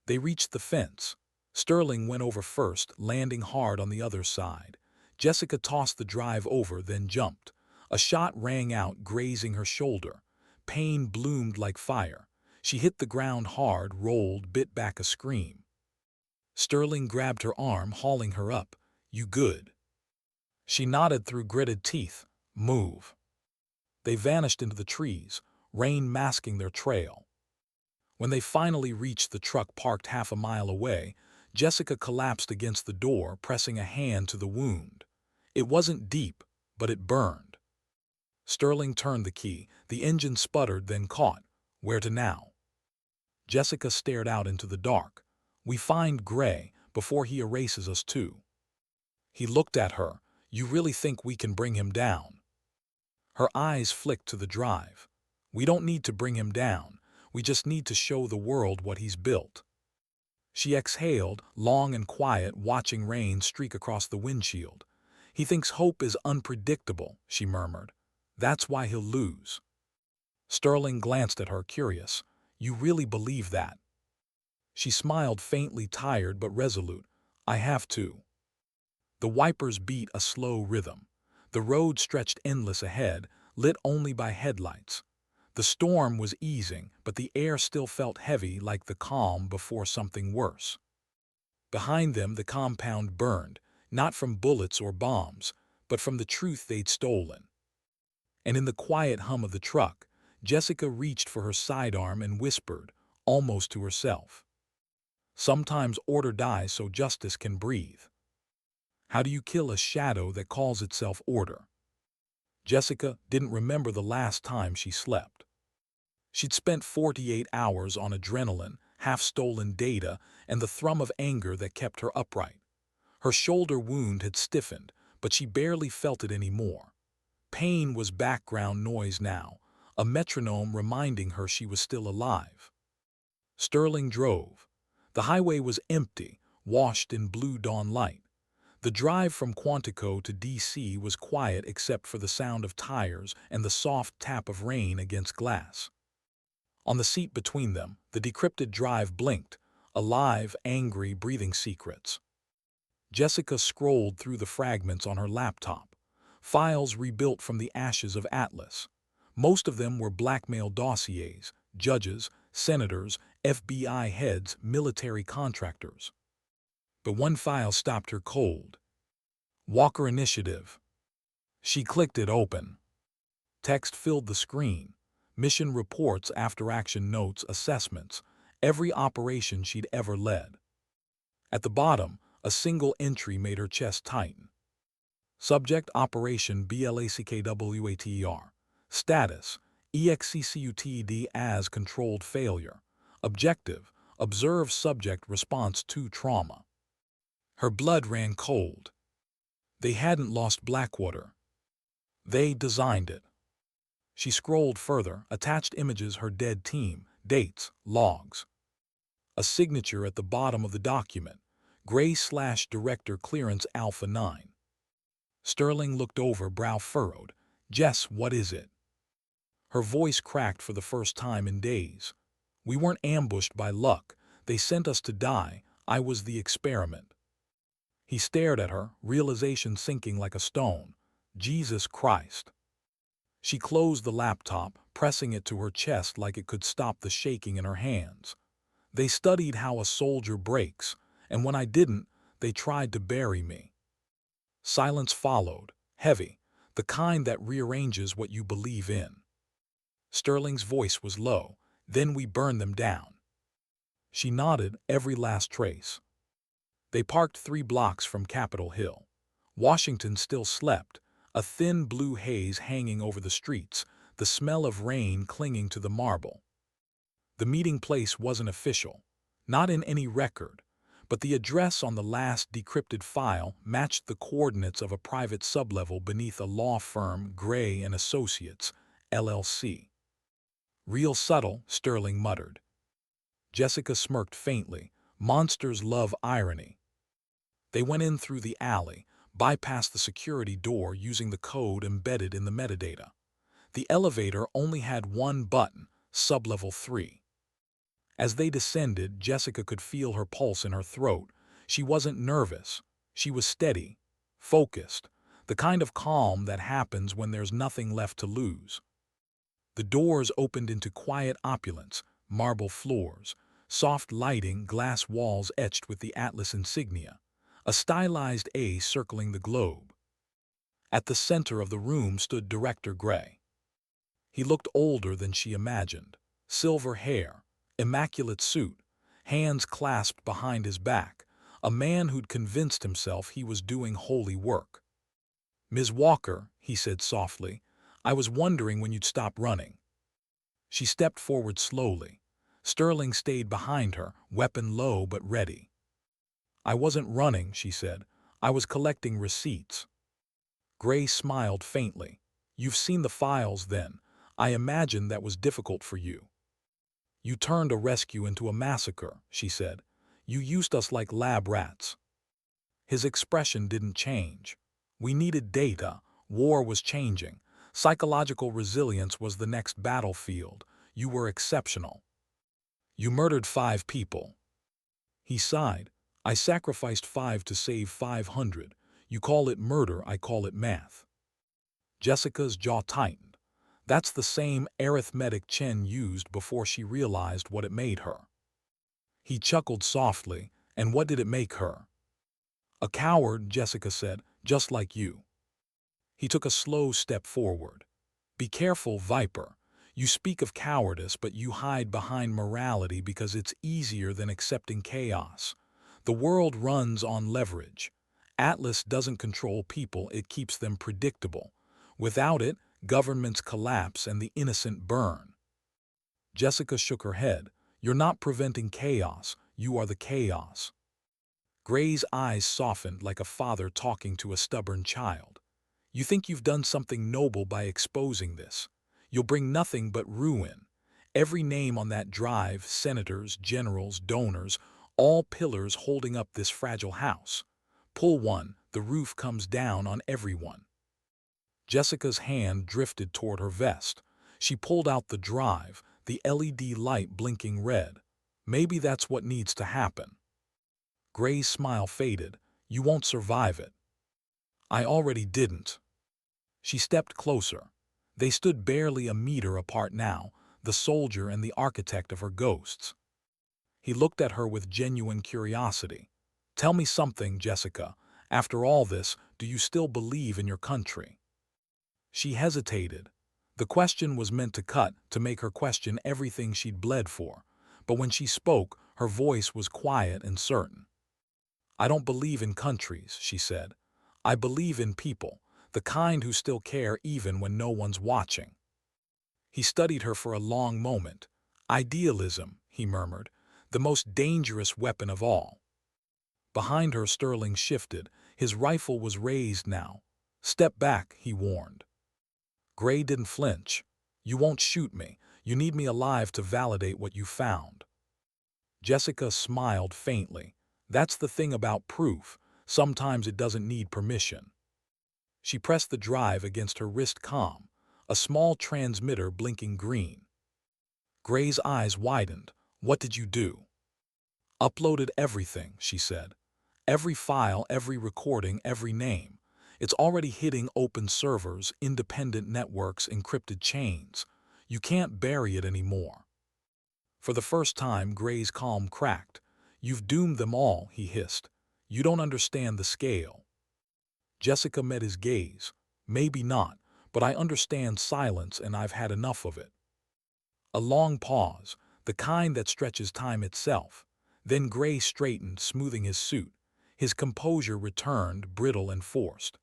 They reached the fence. Sterling went over first, landing hard on the other side. Jessica tossed the drive over, then jumped. A shot rang out, grazing her shoulder. Pain bloomed like fire. She hit the ground hard, rolled, bit back a scream. Sterling grabbed her arm, hauling her up. You good? She nodded through gritted teeth. Move. They vanished into the trees, rain masking their trail. When they finally reached the truck parked half a mile away, Jessica collapsed against the door, pressing a hand to the wound. It wasn't deep, but it burned. Sterling turned the key. The engine sputtered, then caught. Where to now? Jessica stared out into the dark. We find Gray before he erases us too. He looked at her. You really think we can bring him down? Her eyes flicked to the drive. We don't need to bring him down. We just need to show the world what he's built. She exhaled, long and quiet, watching rain streak across the windshield. He thinks hope is unpredictable, she murmured. That's why he'll lose. Sterling glanced at her, curious. You really believe that? She smiled, faintly, tired but resolute. I have to. The wipers beat a slow rhythm. The road stretched endless ahead, lit only by headlights. The storm was easing, but the air still felt heavy, like the calm before something worse. Behind them, the compound burned, not from bullets or bombs, but from the truth they'd stolen. And in the quiet hum of the truck, Jessica reached for her sidearm and whispered, almost to herself. Sometimes order dies so justice can breathe. How do you kill a shadow that calls itself order? Jessica didn't remember the last time she slept. She'd spent 48 hours on adrenaline, half-stolen data, and the thrum of anger that kept her upright. Her shoulder wound had stiffened, but she barely felt it anymore. Pain was background noise now, a metronome reminding her she was still alive. Sterling drove. The highway was empty, washed in blue dawn light. The drive from Quantico to D.C. was quiet except for the sound of tires and the soft tap of rain against glass. On the seat between them, the decrypted drive blinked, alive, angry, breathing secrets. Jessica scrolled through the fragments on her laptop, files rebuilt from the ashes of Atlas. Most of them were blackmail dossiers, judges, senators, FBI heads, military contractors. But one file stopped her cold. Walker Initiative. She clicked it open. Text filled the screen. Mission reports, after-action notes, assessments, every operation she'd ever led. At the bottom, a single entry made her chest tighten. Subject: Operation BLACKWATER. Status: EXECUTED as controlled failure. Objective: observe subject response to trauma. Her blood ran cold. They hadn't lost Blackwater. They designed it. She scrolled further, attached images, her dead team, dates, logs. A signature at the bottom of the document. Gray/Director Clearance Alpha 9. Sterling looked over, brow furrowed. Jess, what is it? Her voice cracked for the first time in days. We weren't ambushed by luck. They sent us to die. I was the experiment. He stared at her, realization sinking like a stone. Jesus Christ. She closed the laptop, pressing it to her chest like it could stop the shaking in her hands. They studied how a soldier breaks, and when I didn't, they tried to bury me. Silence followed, heavy, the kind that rearranges what you believe in. Sterling's voice was low. Then we burned them down. She nodded, every last trace. They parked 3 blocks from Capitol Hill. Washington still slept, a thin blue haze hanging over the streets, the smell of rain clinging to the marble. The meeting place wasn't official, not in any record, but the address on the last decrypted file matched the coordinates of a private sublevel beneath a law firm, Gray and Associates, LLC. Real subtle, Sterling muttered. Jessica smirked faintly. Monsters love irony. They went in through the alley, bypassed the security door using the code embedded in the metadata. The elevator only had one button, sublevel 3. As they descended, Jessica could feel her pulse in her throat. She wasn't nervous. She was steady, focused, the kind of calm that happens when there's nothing left to lose. The doors opened into quiet opulence, marble floors, soft lighting, glass walls etched with the Atlas insignia, a stylized A circling the globe. At the center of the room stood Director Gray. He looked older than she imagined. Silver hair, immaculate suit, hands clasped behind his back, a man who'd convinced himself he was doing holy work. "Ms. Walker," he said softly, "I was wondering when you'd stop running." She stepped forward slowly. Sterling stayed behind her, weapon low but ready. "I wasn't running," she said. "I was collecting receipts." Gray smiled faintly. "You've seen the files, then. I imagine that was difficult for you." "You turned a rescue into a massacre," she said. "You used us like lab rats." His expression didn't change. "We needed data. War was changing. Psychological resilience was the next battlefield. You were exceptional. You murdered 5 people." He sighed. "I sacrificed 5 to save 500. You call it murder, I call it math." Jessica's jaw tightened. That's the same arithmetic Chen used before she realized what it made her. He chuckled softly. "And what did it make her?" "A coward," Jessica said, "just like you." He took a slow step forward. "Be careful, Viper. You speak of cowardice, but you hide behind morality because it's easier than accepting chaos. The world runs on leverage. Atlas doesn't control people, it keeps them predictable. Without it, governments collapse and the innocent burn." Jessica shook her head. "You're not preventing chaos, you are the chaos." Gray's eyes softened like a father talking to a stubborn child. "You think you've done something noble by exposing this. You'll bring nothing but ruin. Every name on that drive, senators, generals, donors, all pillars holding up this fragile house. Pull one, the roof comes down on everyone." Jessica's hand drifted toward her vest. She pulled out the drive, the LED light blinking red. "Maybe that's what needs to happen." Gray's smile faded. "You won't survive it." "I already didn't." She stepped closer. They stood barely a meter apart now, the soldier and the architect of her ghosts. He looked at her with genuine curiosity. "Tell me something, Jessica. After all this, do you still believe in your country?" She hesitated. The question was meant to cut, to make her question everything she'd bled for. But when she spoke, her voice was quiet and certain. "I don't believe in countries," she said. "I believe in people, the kind who still care even when no one's watching." He studied her for a long moment. "Idealism," he murmured, "the most dangerous weapon of all." Behind her, Sterling shifted. His rifle was raised now. "Step back," he warned. Gray didn't flinch. "You won't shoot me. You need me alive to validate what you found." Jessica smiled faintly. "That's the thing about proof. Sometimes it doesn't need permission." She pressed the drive against her wrist calm, a small transmitter blinking green. Gray's eyes widened. "What did you do?" "Uploaded everything," she said. "Every file, every recording, every name. It's already hitting open servers, independent networks, encrypted chains. You can't bury it anymore." For the first time, Gray's calm cracked. "You've doomed them all," he hissed. "You don't understand the scale." Jessica met his gaze. "Maybe not, but I understand silence and I've had enough of it." A long pause, the kind that stretches time itself. Then Gray straightened, smoothing his suit. His composure returned, brittle and forced.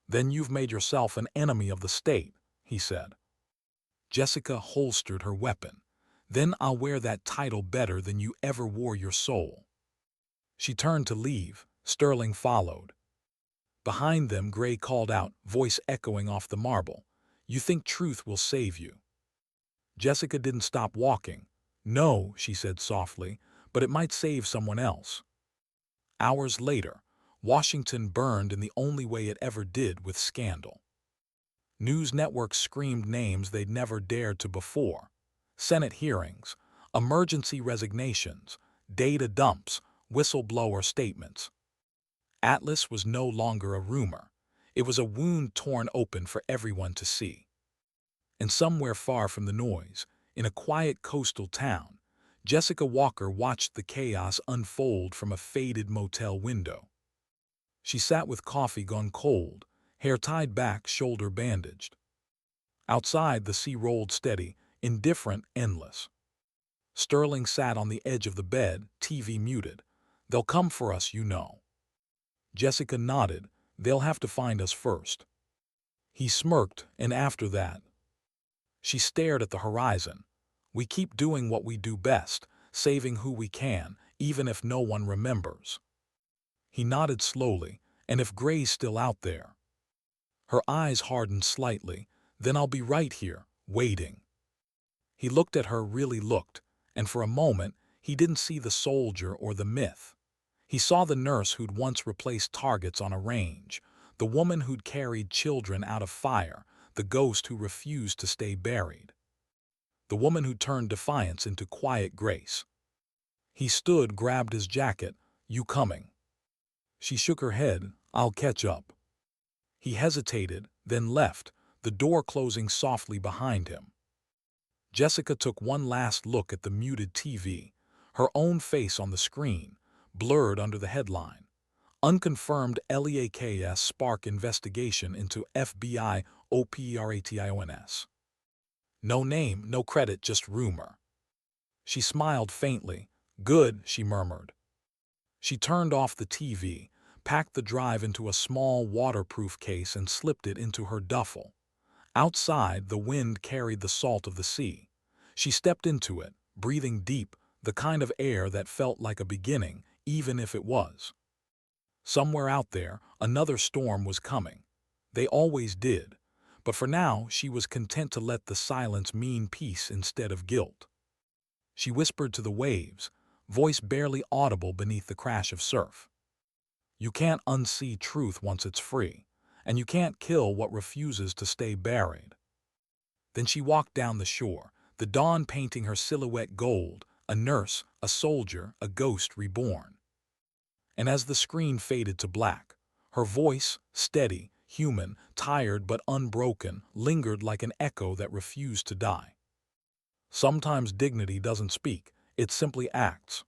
"Then you've made yourself an enemy of the state," he said. Jessica holstered her weapon. "Then I'll wear that title better than you ever wore your soul." She turned to leave. Sterling followed. Behind them, Gray called out, voice echoing off the marble. "You think truth will save you?" Jessica didn't stop walking. "No," she said softly, "but it might save someone else." Hours later, Washington burned in the only way it ever did, with scandal. News networks screamed names they'd never dared to before. Senate hearings, emergency resignations, data dumps, whistleblower statements. Atlas was no longer a rumor. It was a wound torn open for everyone to see. And somewhere far from the noise, in a quiet coastal town, Jessica Walker watched the chaos unfold from a faded motel window. She sat with coffee gone cold, hair tied back, shoulder bandaged. Outside, the sea rolled steady, indifferent, endless. Sterling sat on the edge of the bed, TV muted. "They'll come for us, you know." Jessica nodded. "They'll have to find us first." He smirked, "And after that?" She stared at the horizon. "We keep doing what we do best, saving who we can, even if no one remembers." He nodded slowly. "And if Gray's still out there?" Her eyes hardened slightly. "Then I'll be right here, waiting." He looked at her, really looked, and for a moment he didn't see the soldier or the myth. He saw the nurse who'd once replaced targets on a range, the woman who'd carried children out of fire, the ghost who refused to stay buried. The woman who turned defiance into quiet grace. He stood, grabbed his jacket. "You coming?" She shook her head. "I'll catch up." He hesitated, then left, the door closing softly behind him. Jessica took one last look at the muted TV, her own face on the screen, blurred under the headline. Unconfirmed LEAKS spark investigation into FBI OPERATIONS. No name, no credit, just rumor. She smiled faintly. "Good," she murmured. She turned off the TV, packed the drive into a small waterproof case and slipped it into her duffel. Outside, the wind carried the salt of the sea. She stepped into it, breathing deep, the kind of air that felt like a beginning, even if it was. Somewhere out there, another storm was coming. They always did. But for now, she was content to let the silence mean peace instead of guilt. She whispered to the waves, voice barely audible beneath the crash of surf. "You can't unsee truth once it's free, and you can't kill what refuses to stay buried." Then she walked down the shore, the dawn painting her silhouette gold, a nurse, a soldier, a ghost reborn. And as the screen faded to black, her voice, steady, human, tired but unbroken, lingered like an echo that refused to die. "Sometimes dignity doesn't speak, it simply acts."